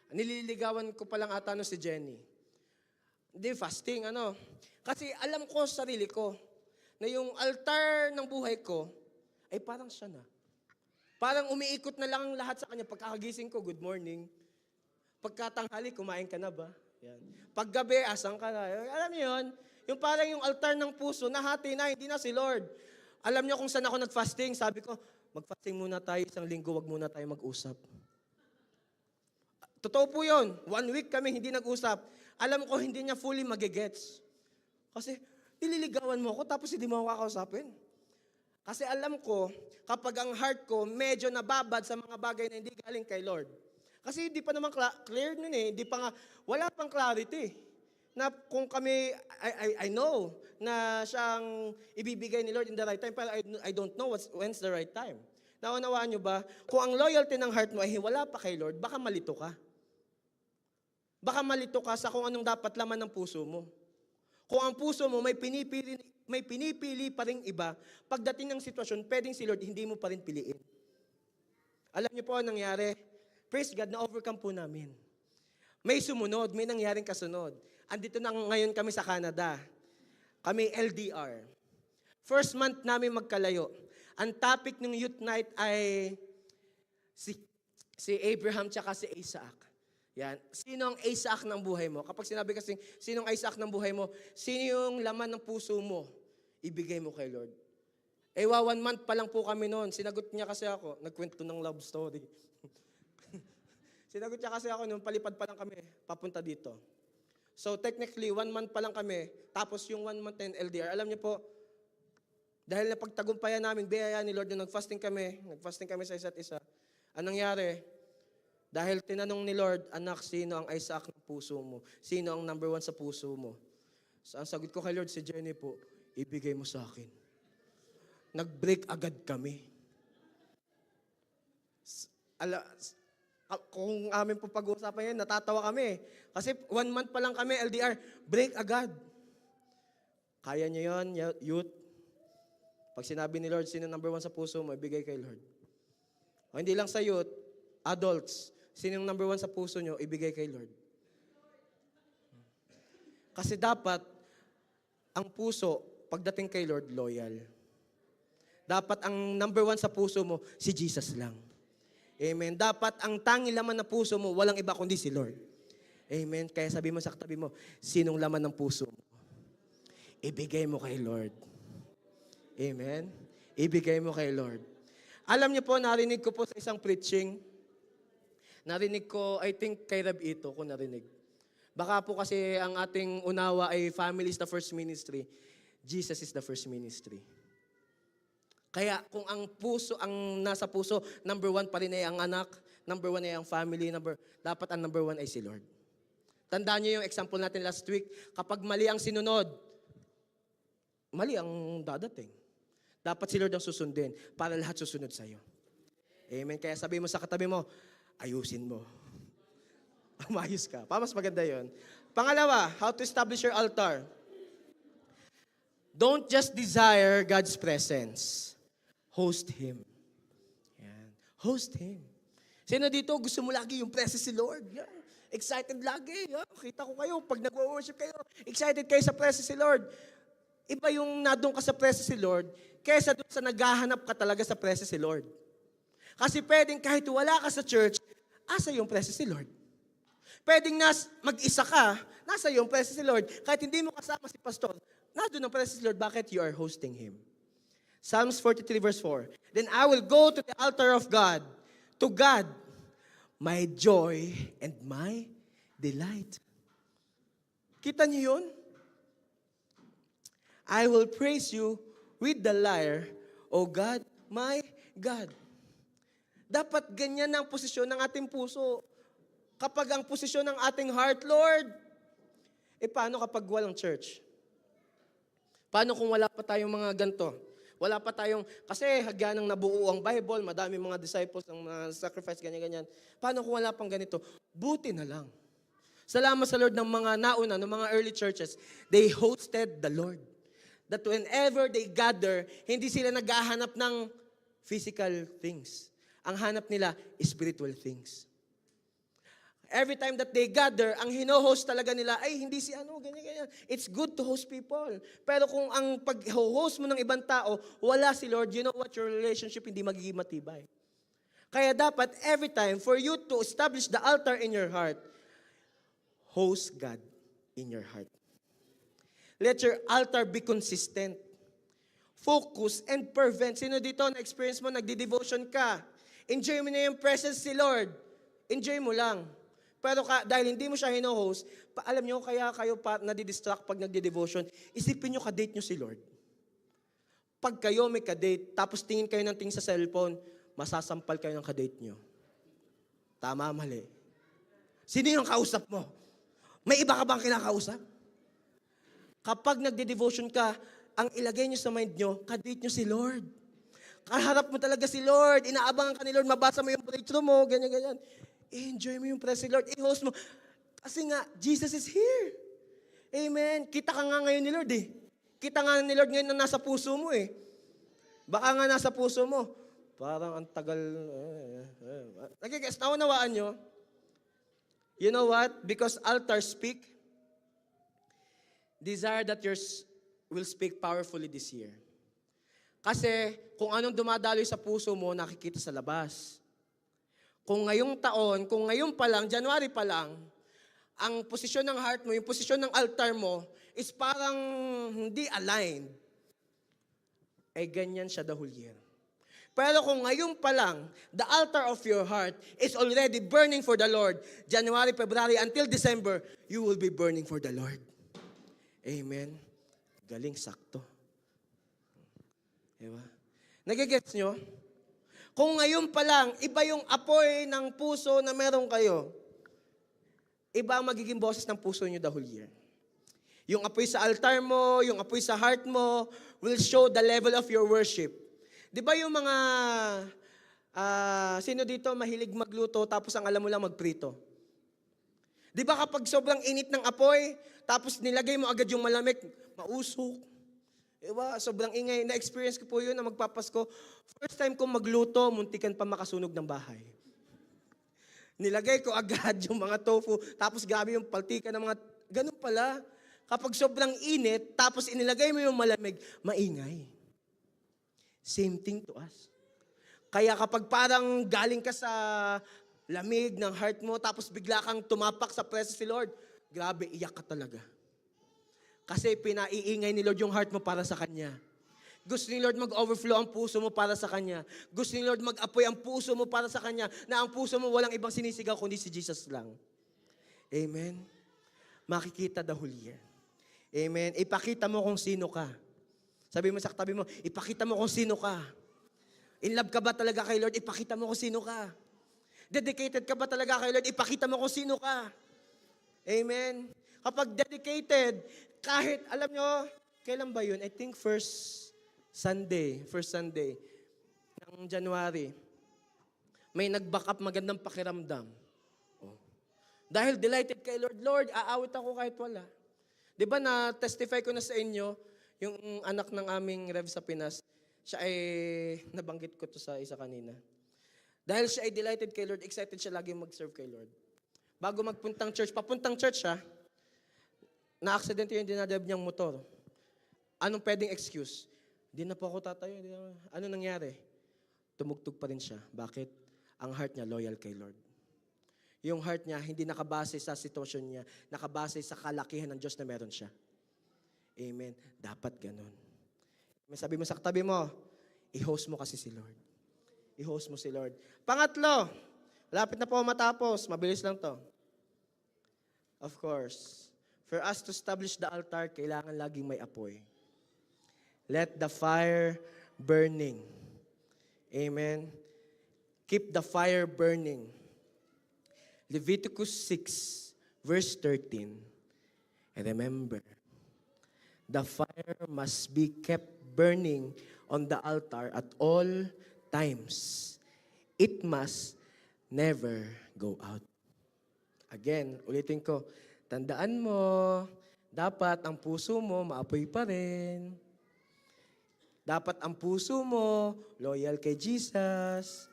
nililigawan ko pa lang ata si Jenny. Hindi, fasting, Kasi alam ko sa sarili ko, na yung altar ng buhay ko, ay parang siya na. Parang umiikot na lang lahat sa kanya. Pagkakagising ko, good morning. Pagkatanghali, kumain ka na ba? Yan. Paggabi, asan ka na? Alam niyo yun? Yung parang yung altar ng puso, nahati na, hindi na si Lord. Alam niyo kung saan ako nag-fasting? Sabi ko, mag-fasting muna tayo, 1 linggo, wag muna tayo mag-usap. Totoo po yun. 1 week kami hindi nag-usap. Alam ko, hindi niya fully magigets. Kasi, nililigawan mo ako, tapos hindi mo ako kakausapin. Kasi alam ko, kapag ang heart ko medyo nababad sa mga bagay na hindi galing kay Lord. Kasi hindi pa naman clear nun eh. Hindi pa nga, wala pang clarity. Na kung kami, I know na siyang ibibigay ni Lord in the right time, pero I don't know when's the right time. Naunawaan niyo ba? Kung ang loyalty ng heart mo ay wala pa kay Lord, baka malito ka. Baka malito ka sa kung anong dapat laman ng puso mo. Kung ang puso mo may pinipili pa rin iba, pagdating ng sitwasyon, pwedeng si Lord, hindi mo pa rin piliin. Alam niyo po ang nangyari? Praise God, na-overcome po namin. May sumunod, may nangyaring kasunod. Andito na ngayon kami sa Canada. Kami LDR. First month namin magkalayo. Ang topic ng youth night ay si Abraham tsaka si Isaac. Yan. Sino ang Isaac ng buhay mo? Kapag sinabi kasi, sino ang Isaac ng buhay mo? Sino yung laman ng puso mo? Ibigay mo kay Lord. 1 month pa lang po kami noon. Sinagot niya kasi ako. Nagkwento ng love story. Sinagot niya kasi ako nung palipad pa lang kami, papunta dito. So technically, 1 month pa lang kami, tapos yung 1 month and LDR. Alam niyo po, dahil napagtagumpayan namin, biyaya ni Lord, nung nagfasting kami sa isa't isa. Anong nangyari? Dahil tinanong ni Lord, anak, sino ang Isaac ng puso mo? Sino ang number 1 sa puso mo? So ang sagot ko kay Lord, si Jenny po, ibigay mo sa akin. Nag-break agad kami. Kung amin po pag-uusapan yan, natatawa kami. Kasi 1 month pa lang kami, LDR, break agad. Kaya niyo yun, youth? Pag sinabi ni Lord, sino number 1 sa puso mo, ibigay kay Lord. O hindi lang sa youth, adults, sino yung number 1 sa puso nyo, ibigay kay Lord. Kasi dapat, ang puso, pagdating kay Lord, loyal. Dapat ang number 1 sa puso mo, si Jesus lang. Amen. Dapat ang tanging laman ng puso mo, walang iba kundi si Lord. Amen. Kaya sabi mo sa katabi mo, sinong laman ng puso mo? Ibigay mo kay Lord. Amen. Ibigay mo kay Lord. Alam niyo po, narinig ko po sa isang preaching. Narinig ko, I think kay Rab Ito ko narinig. Baka po kasi ang ating unawa ay family is the first ministry. Jesus is the first ministry. Kaya kung ang puso, ang nasa puso, number 1 pa rin ay ang anak, number 1 ay ang family, dapat ang number 1 ay si Lord. Tandaan niyo yung example natin last week, kapag mali ang sinunod, mali ang dadating. Dapat si Lord ang susundin para lahat susunod sa'yo. Amen. Kaya sabi mo sa katabi mo, ayusin mo. Umayos ka. Mas maganda yon. Pangalawa, how to establish your altar. Don't just desire God's presence. Host Him. Yan. Host Him. Sino dito gusto mo lagi yung presence si Lord? Yan. Excited lagi. Yan. Kita ko kayo, pag nag-worship kayo, excited kayo sa presence si Lord. Iba yung nadung ka sa presence si Lord, kaysa doon sa naghahanap ka talaga sa presence si Lord. Kasi pwedeng kahit wala ka sa church, asa yung presence si Lord? Pwedeng mag-isa ka, nasa iyo ang presence ni Lord. Kahit hindi mo kasama si pastor, nandun ang presence ni Lord. Bakit? You are hosting Him. Psalms 43 verse 4. Then I will go to the altar of God, to God, my joy and my delight. Kita niyo yun? I will praise you with the lyre, O God, my God. Dapat ganyan ang posisyon ng ating puso. Kapag ang posisyon ng ating heart, Lord, paano kapag walang church? Paano kung wala pa tayong mga ganito? Wala pa tayong, kasi hagyanang nabuo ang Bible, madami mga disciples, ang mga sacrifice, ganyan-ganyan. Paano kung wala pang ganito? Buti na lang. Salamat sa Lord ng mga nauna, ng mga early churches. They hosted the Lord. That whenever they gather, hindi sila naghahanap ng physical things. Ang hanap nila, spiritual things. Every time that they gather, ang hino-host talaga nila, ay hindi si ano, ganyan-ganyan. It's good to host people. Pero kung ang pag-host mo ng ibang tao, wala si Lord, you know what, your relationship hindi magiging matibay. Kaya dapat, every time, for you to establish the altar in your heart, host God in your heart. Let your altar be consistent, focus, and fervent. Sino dito na-experience mo, nagdi-devotion ka? Enjoy mo na yung presence ni Lord. Enjoy mo lang. Pero dahil hindi mo siya hino-host, alam nyo, kaya kayo nadidistract pag nagdi-devotion, isipin nyo kadate nyo si Lord. Pag kayo may kadate, tapos tingin kayo ng tingin sa cellphone, masasampal kayo ng kadate nyo. Tama, mali. Sino yung kausap mo? May iba ka bang kinakausap? Kapag nagdi-devotion ka, ang ilagay nyo sa mind nyo, kadate nyo si Lord. Kaharap mo talaga si Lord, inaabangan ka ni Lord, mabasa mo yung breakthrough mo, ganyan-ganyan. Enjoy mo yung presence ni Lord. I-host mo. Kasi nga, Jesus is here. Amen. Kita ka nga ngayon ni Lord eh. Kita nga ni Lord ngayon na nasa puso mo eh. Baka nga nasa puso mo. Parang ang tagal. Nagigets, naunawaan nyo? You know what? Because altars speak, desire that yours will speak powerfully this year. Kasi kung anong dumadaloy sa puso mo, nakikita sa labas. Kung ngayong taon, kung ngayon pa lang, January pa lang, ang posisyon ng heart mo, yung posisyon ng altar mo, is parang hindi aligned. Ganyan siya the whole year. Pero kung ngayon pa lang, the altar of your heart is already burning for the Lord, January, February, until December, you will be burning for the Lord. Amen. Galing, sakto. Diba? Nagigets nyo? Kung ngayon pa lang, iba yung apoy ng puso na meron kayo. Iba ang magiging boses ng puso nyo the whole year. Yung apoy sa altar mo, yung apoy sa heart mo, will show the level of your worship. Di ba yung mga, sino dito mahilig magluto, tapos ang alam mo lang magprito? Di ba kapag sobrang init ng apoy, tapos nilagay mo agad yung malamig, mausok. Diba? Sobrang ingay. Na-experience ko po yun na magpapasko. First time kong magluto, muntikan pa makasunog ng bahay. Nilagay ko agad yung mga tofu, tapos grabe yung paltika ng mga, ganun pala. Kapag sobrang init, tapos inilagay mo yung malamig, maingay. Same thing to us. Kaya kapag parang galing ka sa lamig ng heart mo, tapos bigla kang tumapak sa presence ni Lord, grabe, iyak ka talaga. Kasi pinaiingay ni Lord yung heart mo para sa Kanya. Gusto ni Lord mag-overflow ang puso mo para sa Kanya. Gusto ni Lord mag-apoy ang puso mo para sa Kanya, na ang puso mo walang ibang sinisigaw kundi si Jesus lang. Amen? Makikita the whole year. Amen? Ipakita mo kung sino ka. Sabi mo sa katabi mo, ipakita mo kung sino ka. In love ka ba talaga kay Lord? Ipakita mo kung sino ka. Dedicated ka ba talaga kay Lord? Ipakita mo kung sino ka. Amen? Kapag dedicated, kahit, alam nyo, kailan ba yun? I think first Sunday ng January, may nag-back up magandang pakiramdam. Oh. Dahil delighted kay Lord, Lord, aawit ako kahit wala. Di ba na-testify ko na sa inyo, yung anak ng aming Rev sa Pinas, siya ay, nabanggit ko to sa isa kanina. Dahil siya ay delighted kay Lord, excited siya lagi mag-serve kay Lord. Bago magpuntang church, papuntang church siya, na-accident yung dinadrive niyang motor. Anong pwedeng excuse? Hindi na po ako tatayo. Ano nangyari? Tumugtog pa rin siya. Bakit? Ang heart niya loyal kay Lord. Yung heart niya, hindi nakabase sa sitwasyon niya, nakabase sa kalakihan ng Diyos na meron siya. Amen. Dapat ganun. Sabi mo sa katabi mo, i-host mo kasi si Lord. I-host mo si Lord. Pangatlo, lapit na po matapos. Mabilis lang to. Of course, for us to establish the altar, kailangan laging may apoy. Let the fire burning. Amen. Keep the fire burning. Leviticus 6, verse 13. And remember, the fire must be kept burning on the altar at all times. It must never go out. Again, ulitin ko, tandaan mo, dapat ang puso mo maapoy pa rin. Dapat ang puso mo loyal kay Jesus.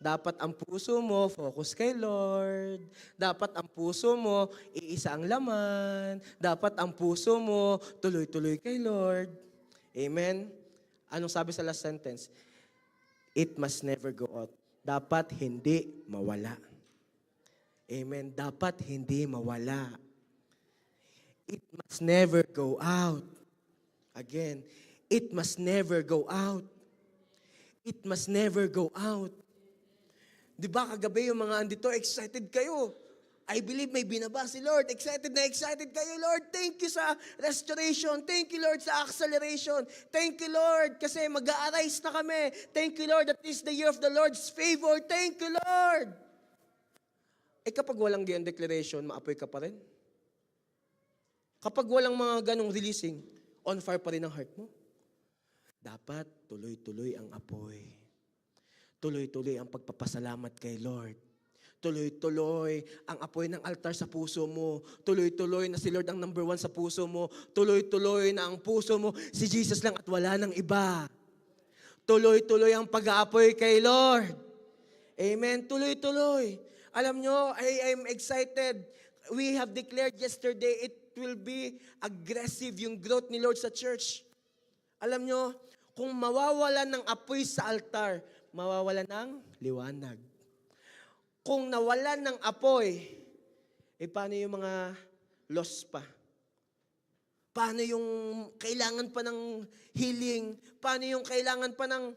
Dapat ang puso mo focus kay Lord. Dapat ang puso mo iisa ang laman. Dapat ang puso mo tuloy-tuloy kay Lord. Amen? Anong sabi sa last sentence? It must never go out. Dapat hindi mawala. Amen. Dapat hindi mawala. It must never go out. Again, it must never go out. It must never go out. Di ba kagabi yung mga andito, excited kayo. I believe may binaba si Lord. Excited na excited kayo, Lord. Thank you sa restoration. Thank you, Lord, sa acceleration. Thank you, Lord, kasi mag-a-arise na kami. Thank you, Lord, that is the year of the Lord's favor. Thank you, Lord. Eh kapag walang ganyan declaration, maapoy ka pa rin. Kapag walang mga ganong releasing, on fire pa rin ang heart mo. Dapat tuloy-tuloy ang apoy. Tuloy-tuloy ang pagpapasalamat kay Lord. Tuloy-tuloy ang apoy ng altar sa puso mo. Tuloy-tuloy na si Lord ang number 1 sa puso mo. Tuloy-tuloy na ang puso mo, si Jesus lang at wala nang iba. Tuloy-tuloy ang pag-aapoy kay Lord. Amen. Tuloy-tuloy. Alam nyo, I'm excited. We have declared yesterday, it will be aggressive yung growth ni Lord sa church. Alam nyo, kung mawawalan ng apoy sa altar, mawawalan ng liwanag. Kung nawalan ng apoy, paano yung mga lost pa? Paano yung kailangan pa ng healing? Paano yung kailangan pa ng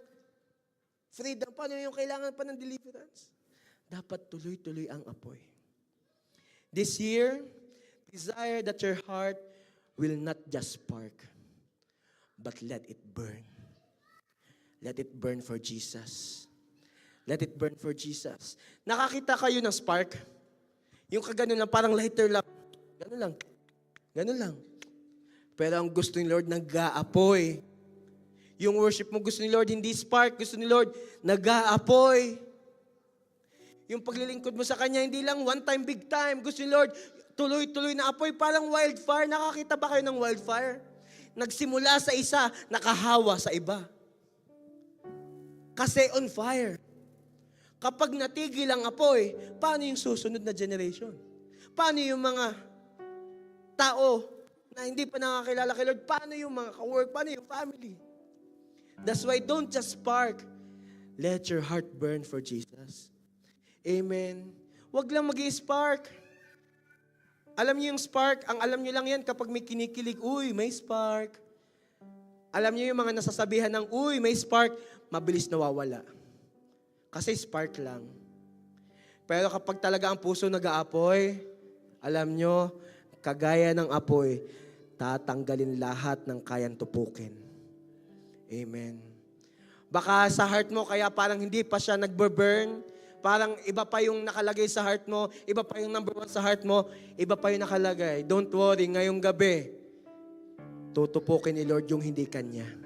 freedom? Paano yung kailangan pa ng deliverance? Dapat tuloy-tuloy ang apoy. This year, desire that your heart will not just spark, but let it burn. Let it burn for Jesus. Let it burn for Jesus. Nakakita kayo ng spark? Yung kaganon lang, parang lighter lang. Ganon lang. Ganon lang. Pero ang gusto ni Lord, nag-aapoy. Yung worship mo gusto ni Lord, hindi spark. Gusto ni Lord, nag-aapoy. Yung paglilingkod mo sa Kanya, hindi lang one time, big time. Gusto ni Lord, tuloy-tuloy na apoy. Parang wildfire. Nakakita ba kayo ng wildfire? Nagsimula sa isa, nakahawa sa iba. Kasi on fire. Kapag natigil ang apoy, paano yung susunod na generation? Paano yung mga tao na hindi pa nakakilala kay Lord? Paano yung mga ka-work? Paano yung family? That's why don't just spark. Let your heart burn for Jesus. Amen. Huwag lang mag-i-spark. Alam niyo yung spark, ang alam niyo lang yan kapag may kinikilig, uy, may spark. Alam niyo yung mga nasasabihan ng, uy, may spark, mabilis nawawala. Kasi spark lang. Pero kapag talaga ang puso nag-aapoy, alam nyo, kagaya ng apoy, tatanggalin lahat ng kayang tupukin. Amen. Baka sa heart mo, kaya parang hindi pa siya nagbe-burn, parang iba pa yung nakalagay sa heart mo, iba pa yung number 1 sa heart mo, iba pa yung nakalagay. Don't worry, ngayong gabi, tutupukin ni Lord yung hindi Kanya.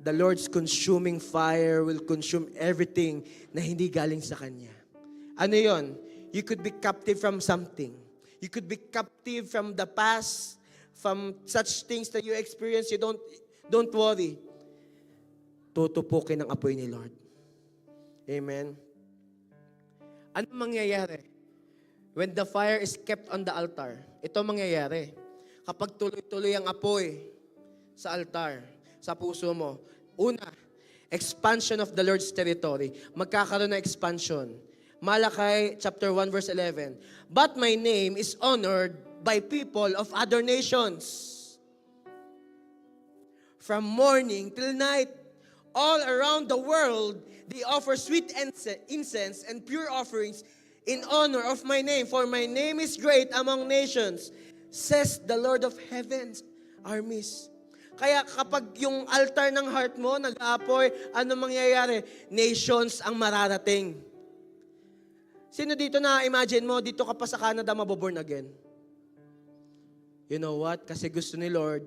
The Lord's consuming fire will consume everything na hindi galing sa Kanya. Ano yon? You could be captive from something. You could be captive from the past, from such things that you experience. You don't worry. Tutupukin ng apoy ni Lord. Amen. Ano mangyayari? When the fire is kept on the altar, ito mangyayari. Kapag tuloy-tuloy ang apoy sa altar, sa puso mo, una, expansion of the Lord's territory. Magkakaroon ng expansion. Malachi chapter 1 verse 11. But my name is honored by people of other nations. From morning till night, all around the world, they offer sweet incense and pure offerings in honor of my name. For my name is great among nations, says the Lord of heaven's armies. Kaya kapag yung altar ng heart mo nag-aapoy, ano mangyayari? Nations ang mararating. Sino dito na imagine mo, dito ka pa sa Canada maboborn again? You know what? Kasi gusto ni Lord,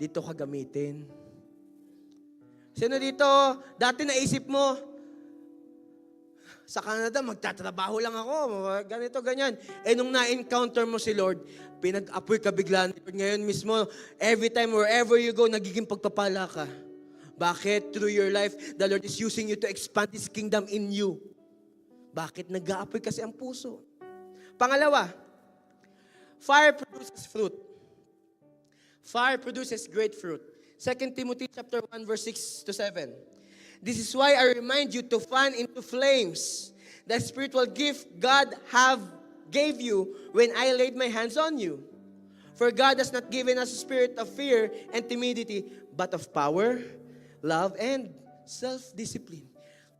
dito ka gamitin. Sino dito, dati naisip mo, sa Canada, magtatrabaho lang ako, ganito, ganyan. Eh, nung na-encounter mo si Lord, pinag-apoy ka bigla ni Lord. Ngayon mismo, every time, wherever you go, nagiging pagpapala ka. Bakit? Through your life, the Lord is using you to expand His kingdom in you. Bakit? Nag-aapoy kasi ang puso. Pangalawa, fire produces fruit. Fire produces great fruit. 2 Timothy chapter 1 verse 6 to 7. This is why I remind you to fan into flames the spiritual gift God gave you when I laid my hands on you. For God has not given us a spirit of fear and timidity, but of power, love, and self-discipline.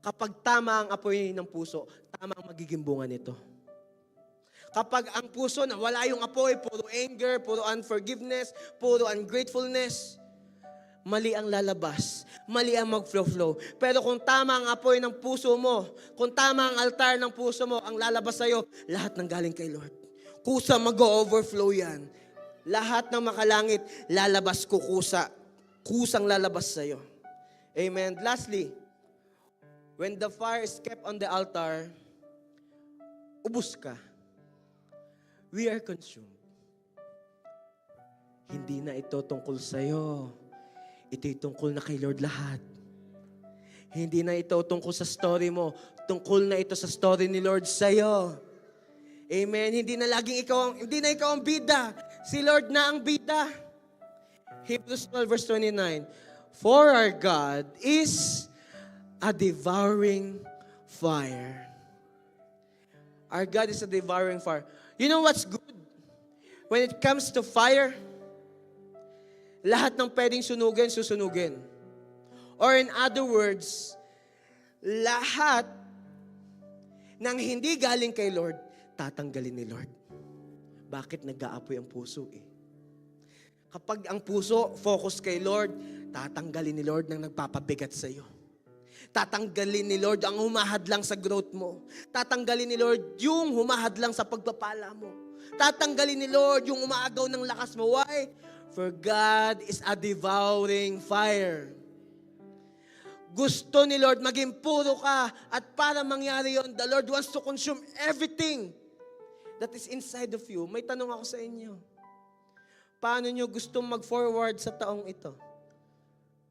Kapag tama ang apoy ng puso, tama ang magiging bunga nito. Kapag ang puso na wala yung apoy, puro anger, puro unforgiveness, puro ungratefulness, mali ang lalabas, mali ang mag-flow. Pero kung tama ang apoy ng puso mo, kung tama ang altar ng puso mo, ang lalabas sa'yo, lahat ng galing kay Lord. Kusa mag-overflow yan. Lahat ng makalangit, lalabas kukusa. Kusang lalabas sa'yo. Amen. Lastly, when the fire is kept on the altar, ubos ka. We are consumed. Hindi na ito tungkol sa'yo. Ito'y tungkol na kay Lord lahat. Hindi na ito tungkol sa story mo. Tungkol na ito sa story ni Lord sa'yo. Amen. Hindi na ikaw ang bida. Si Lord na ang bida. Hebrews 12 verse 29. For our God is a devouring fire. Our God is a devouring fire. You know what's good? When it comes to fire, lahat ng pwedeng sunugin, susunugin. Or in other words, lahat ng hindi galing kay Lord, tatanggalin ni Lord. Bakit nag-aapoy ang puso eh? Kapag ang puso focus kay Lord, tatanggalin ni Lord ng nagpapabigat sa iyo. Tatanggalin ni Lord ang humahadlang sa growth mo. Tatanggalin ni Lord yung humahadlang sa pagpapala mo. Tatanggalin ni Lord yung umaagaw ng lakas mo. Why? For God is a devouring fire. Gusto ni Lord maging puro ka, at para mangyari yon, the Lord wants to consume everything that is inside of you. May tanong ako sa inyo. Paano nyo gustong mag-forward sa taong ito?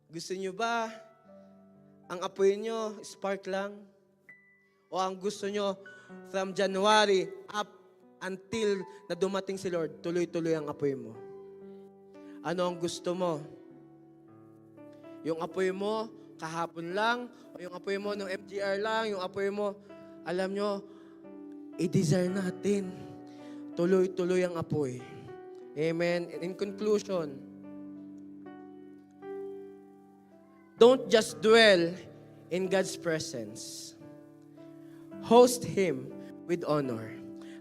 Gusto nyo ba ang apoy nyo, spark lang? O ang gusto nyo, from January up until na dumating si Lord, tuloy-tuloy ang apoy mo? Ano ang gusto mo? Yung apoy mo, kahapon lang? O yung apoy mo ng MGR lang? Yung apoy mo, alam nyo, i-desire natin. Tuloy-tuloy ang apoy. Amen. And in conclusion, don't just dwell in God's presence. Host Him with honor.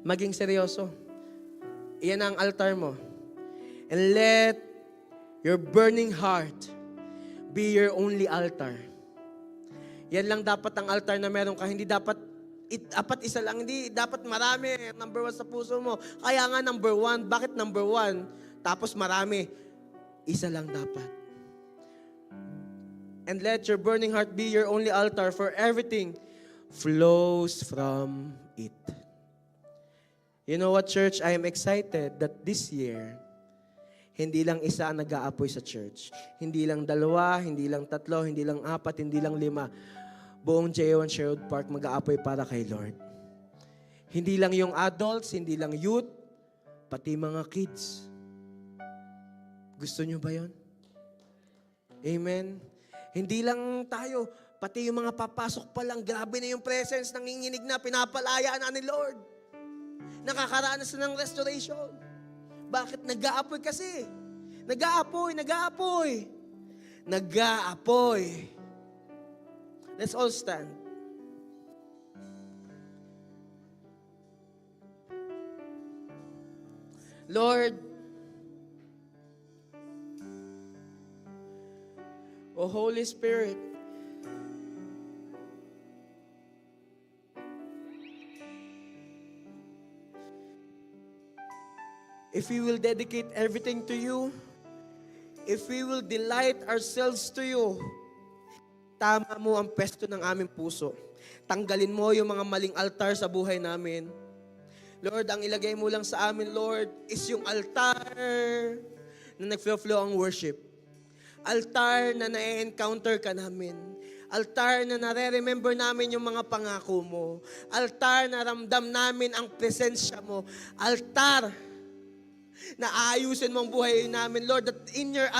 Maging seryoso. Iyan ang altar mo. And let your burning heart be your only altar. Yan lang dapat ang altar na meron ka. Hindi dapat isa lang. Hindi dapat marami. Number 1 sa puso mo. Kaya nga number 1. Bakit number 1? Tapos marami. Isa lang dapat. And let your burning heart be your only altar, for everything flows from it. You know what, church? I am excited that this year, hindi lang isa ang nag-aapoy sa church. Hindi lang 2, hindi lang 3, hindi lang 4, hindi lang 5. Buong J1 Sherwood Park mag-aapoy para kay Lord. Hindi lang yung adults, hindi lang youth, pati mga kids. Gusto nyo ba yon? Amen? Hindi lang tayo, Pati yung mga papasok pa lang, grabe na yung presence, nanginginig na, pinapalayaan na ni Lord. Nakakaranas na ng restoration. Bakit? Nag-aapoy kasi. Nag-aapoy. Let's all stand. Lord, O Holy Spirit, if we will dedicate everything to you, if we will delight ourselves to you, tama mo ang pwesto ng aming puso. Tanggalin mo yung mga maling altar sa buhay namin. Lord, ang ilagay mo lang sa amin, Lord, is yung altar na nag-flow ang worship. Altar na na-encounter ka namin. Altar na nare-remember namin yung mga pangako mo. Altar na ramdam namin ang presensya mo. Altar na aayusin mo ang buhay namin, Lord, that in our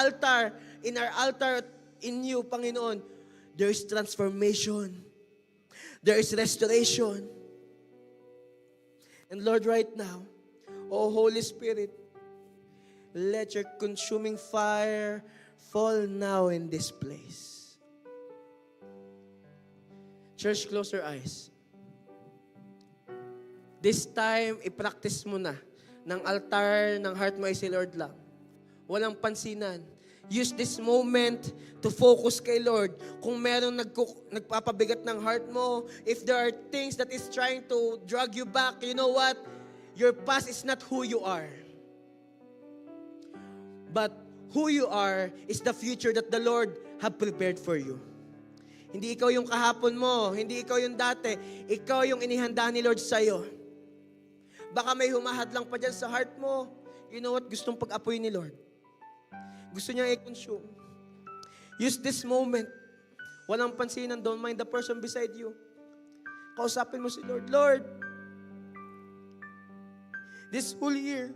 altar, in you, Panginoon, there is transformation. There is restoration. And Lord, right now, O Holy Spirit, let your consuming fire fall now in this place. Church, close your eyes. This time, i-practice mo na ng altar ng heart mo ay si Lord lang. Walang pansinan. Use this moment to focus kay Lord. Kung merong nagpapabigat ng heart mo, if there are things that is trying to drag you back, you know what? Your past is not who you are. But who you are is the future that the Lord have prepared for you. Hindi ikaw yung kahapon mo, hindi ikaw yung dati, ikaw yung inihanda ni Lord sa'yo. Baka may humahadlang pa dyan sa heart mo. You know what? Gustong pag-apoy ni Lord. Gusto niya i-consume. Use this moment. Walang pansinan. Don't mind the person beside you. Kausapin mo si Lord. Lord, this whole year,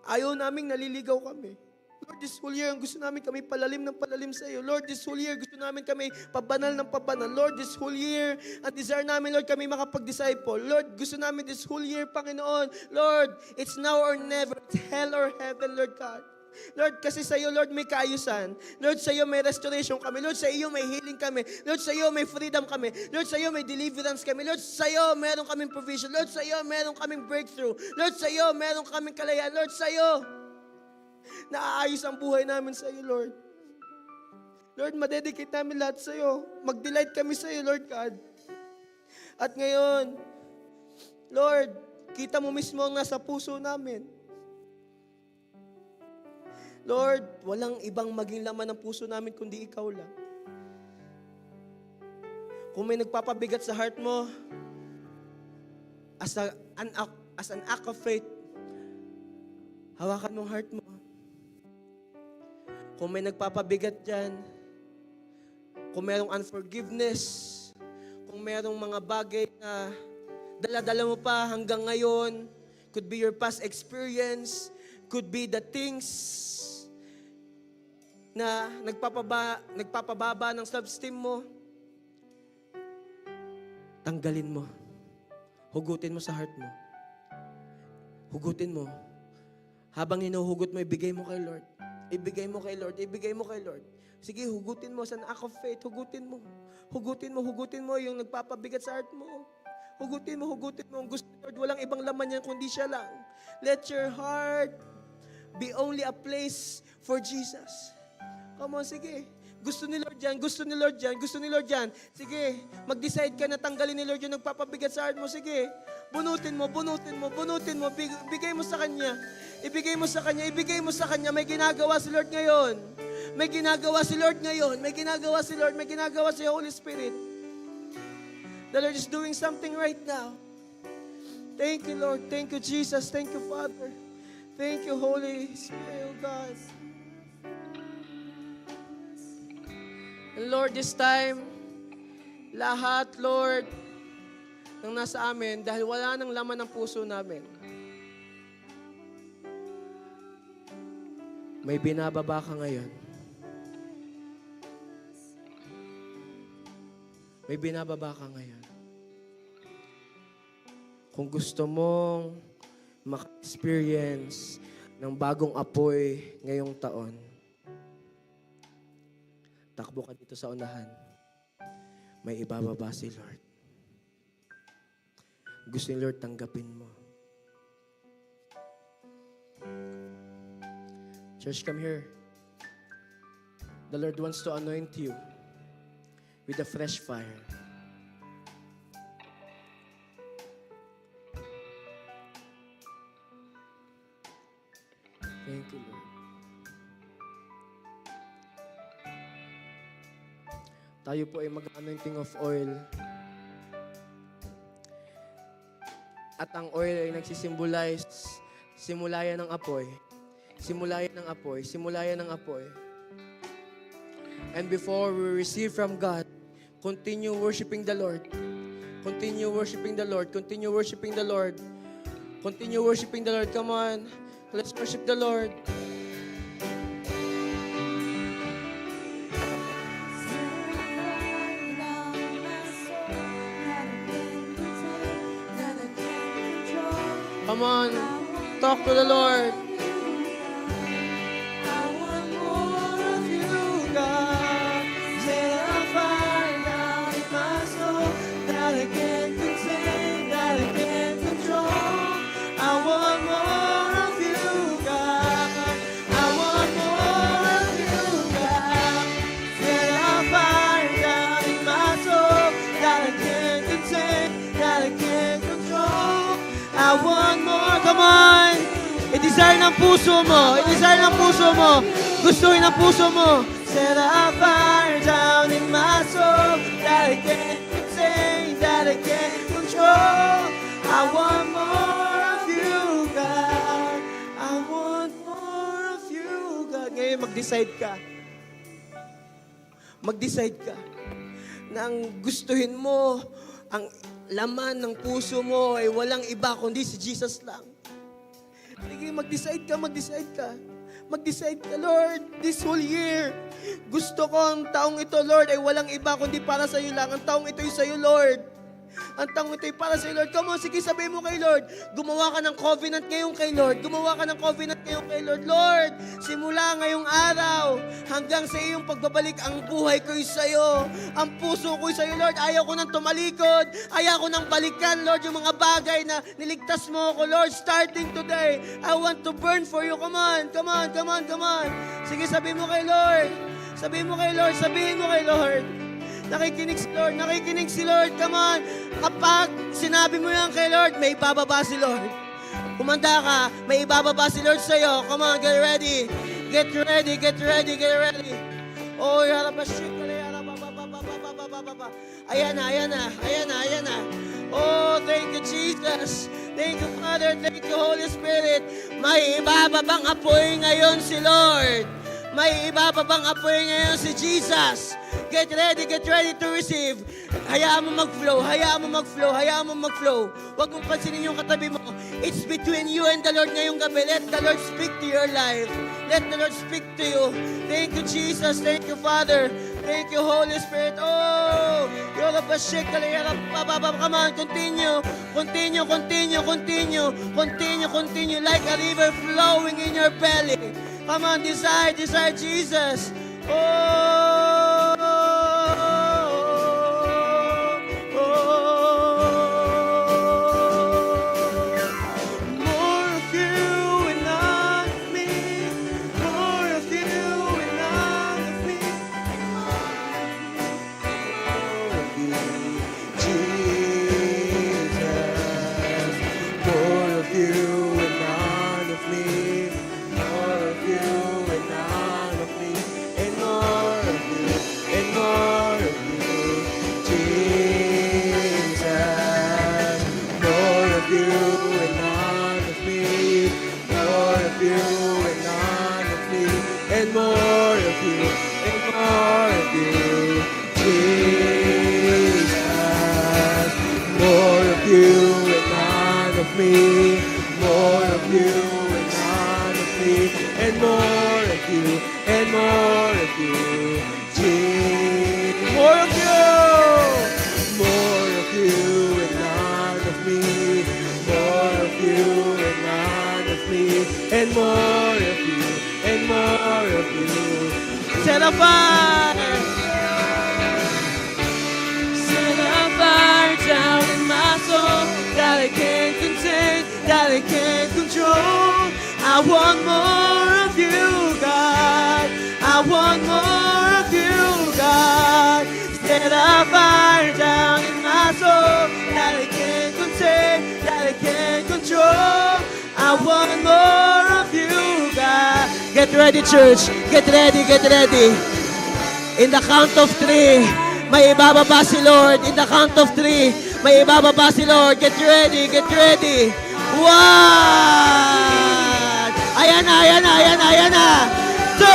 ayaw naming naliligaw kami. Lord, this whole year, ang gusto namin kami palalim ng palalim sa iyo. Lord, this whole year, gusto namin kami pabanal ng pabanal. Lord, this whole year, ang desire namin, Lord, kami makapag-disciple. Lord, gusto namin this whole year, Panginoon. Lord, it's now or never. It's hell or heaven, Lord God. Lord, kasi sa iyo, Lord, may kaayusan. Lord, sa iyo may restoration kami. Lord, sa iyo may healing kami. Lord, sa iyo may freedom kami. Lord, sa iyo may deliverance kami. Lord, sa iyo meron kaming provision. Lord, sa iyo meron kaming breakthrough. Lord, sa iyo meron kaming kalayaan. Lord, sa iyo naaayos ang buhay namin sa iyo, Lord. Lord, madedicate namin lahat sa iyo. Mag-delight kami sa iyo, Lord God. At ngayon, Lord, kita mo mismo ang nasa puso namin. Lord, walang ibang maging laman ng puso namin kundi ikaw lang. Kung may nagpapabigat sa heart mo, as an act of faith, hawakan mo ang heart mo. Kung may nagpapabigat dyan, kung merong unforgiveness, kung merong mga bagay na dala-dala mo pa hanggang ngayon, could be your past experience, could be the things na nagpapababa ng self-esteem mo, tanggalin mo. Hugutin mo sa heart mo. Hugutin mo. Habang hinuhugot mo, ibigay mo kay Lord. Ibigay mo kay Lord. Ibigay mo kay Lord. Sige, hugutin mo sa act of faith. Hugutin mo. Hugutin mo. Hugutin mo yung nagpapabigat sa heart mo. Hugutin mo. Hugutin mo. Ang gusto ni Lord, walang ibang laman yan kundi siya lang. Let your heart be only a place for Jesus. Come on, sige. Gusto ni Lord yan, gusto ni Lord yan, gusto ni Lord yan. Sige, mag-decide ka na tanggalin ni Lord yung nagpapabigat sa heart mo. Sige, bunutin mo, bunutin mo, bunutin mo. Bigay mo sa Kanya. Ibigay mo sa Kanya, ibigay mo sa Kanya. May ginagawa si Lord ngayon. May ginagawa si Lord ngayon. May ginagawa si Lord. May ginagawa si Holy Spirit. The Lord is doing something right now. Thank you, Lord. Thank you, Jesus. Thank you, Father. Thank you, Holy Spirit, oh God. And Lord, this time, lahat, Lord, ng nasa amin, dahil wala nang laman ng puso namin, may binababa ka ngayon. May binababa ka ngayon. Kung gusto mong maka-experience ng bagong apoy ngayong taon, takbo ka dito sa unahan. May ibababa si Lord. Gusto ni Lord tanggapin mo. Church, come here. The Lord wants to anoint you with a fresh fire. Thank you, Lord. Tayo po ay mag-anointing of oil. At ang oil ay nagsisimbolize, simulayan ng apoy. Simulayan ng apoy. Simulayan ng apoy. And before we receive from God, continue worshiping the Lord. Continue worshiping the Lord. Continue worshiping the Lord. Continue worshiping the Lord. Come on. Let's worship the Lord. Come on. Talk to the Lord. I want more. Come on. I-desire ng puso mo. I-desire ng puso mo. Gustuhin ng puso mo. Set a fire down in my soul that I can't contain, that I can't control. I want more of you, God. I want more of you, God. Ngayon, mag-decide ka. Mag-decide ka na ang gustuhin mo, ang laman ng puso mo ay walang iba kundi si Jesus lang. Sige, mag-decide ka, mag-decide ka. Mag-decide ka, Lord, this whole year. Gusto ko ang taong ito, Lord, ay walang iba kundi para sa iyo lang. Ang taong ito ay sa iyo, Lord. Ang taong ito ay para sa iyo, Lord. Come on, sige, sabihin mo kay Lord. Gumawa ka ng covenant ngayon kay Lord. Gumawa ka ng covenant ngayon kay Lord. Lord, simula ngayong araw hanggang sa iyong pagbabalik, ang buhay ko'y sa iyo. Ang puso ko'y sa iyo, Lord. Ayaw ko nang tumalikod. Ayaw ko nang balikan, Lord, yung mga bagay na niligtas mo ako, Lord. Starting today, I want to burn for you. Come on, come on, come on, come on. Sige, sabihin mo kay Lord. Sabihin mo kay Lord. Sabihin mo kay Lord. Nakikinig si Lord, nakikinig si Lord. Come on. Kapag sinabi mo yan kay Lord, may ibababa si Lord. Kumanda ka, may ibababa si Lord sa'yo. Come on, get ready. Get ready, get ready, get ready. Oh, yarabashik, yarababababababababa. Ayan na, ayan na, ayan na, ayan na. Oh, thank you, Jesus. Thank you, Father. Thank you, Holy Spirit. May ibababang apoy ngayon si Lord. May ibababang apoy ngayon si Jesus. Get ready to receive. Hayaan mo mag-flow, hayaan mo mag-flow, hayaan mo mag-flow. Huwag mong pansinin yung katabi mo. It's between you and the Lord ngayong gabi. Let the Lord speak to your life. Let the Lord speak to you. Thank you, Jesus. Thank you, Father. Thank you, Holy Spirit. Oh, you're the bashik. Come on, continue. Continue, continue, continue. Continue, continue. Like a river flowing in your belly. Come on, desire, desire Jesus. Oh, more of you and none of me. More of you and none of me. More of you, Jesus. More of you and none of me. More of you and none of me. And more of you and more of you, Jesus. More of you and none of me. More of you and none of me. And more of you and more of you, Jesus. More of you and none of me. More of you and none of me. And more of you and more of you, Jesus. More of you. and more of you, and more of you. Set a fire! Set a fire down in my soul that I can't contain, that I can't control. I want more of you, God. I want more of you, God. Set a fire down in my soul that I can't contain, that I can't control. I want more of you, God. Get ready, church. Get ready, get ready. In the count of 3, may ibababa si Lord. In the count of 3, may ibababa si Lord. Get ready, get ready. 1. Ayan na, ayan na, ayan na, ayan na. 2.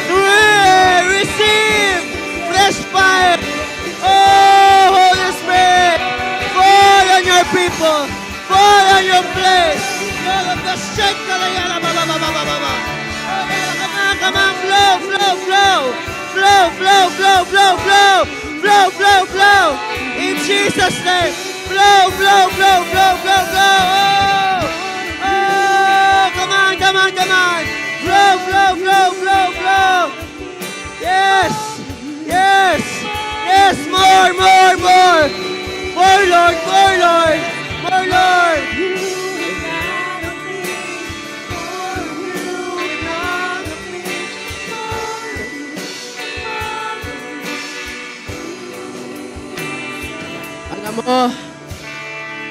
3. Receive fresh fire. Oh, Holy Spirit. Fall on your people. Fall on your place. Lord of the strength. Come on, flow, flow, flow. Flow, flow, flow, flow, flow. Flow, flow, flow. In Jesus' name. Flow, flow, flow, flow, flow, flow. Oh, oh, come on, come on, come on. Flow, flow, flow, flow, flow. Yes, yes, yes, more, more, more. More, Lord, more, Lord, more, Lord. Alam mo,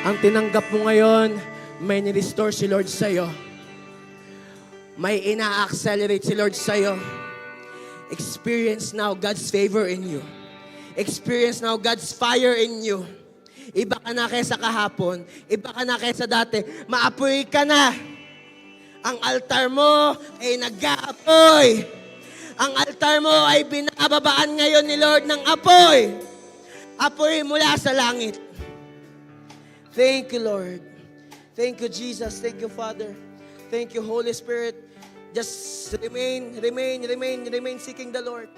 ang tinanggap mo ngayon, may ni-restore si Lord sa'yo. May ina-accelerate si Lord sa'yo. Experience now God's favor in you. Experience now God's fire in you. Iba ka na kaysa kahapon. Iba ka na kaysa dati. Maapoy ka na. Ang altar mo ay nag-aapoy. Ang altar mo ay binababaan ngayon ni Lord ng apoy. Apoy mula sa langit. Thank you, Lord. Thank you, Jesus. Thank you, Father. Thank you, Holy Spirit. Just remain seeking the Lord.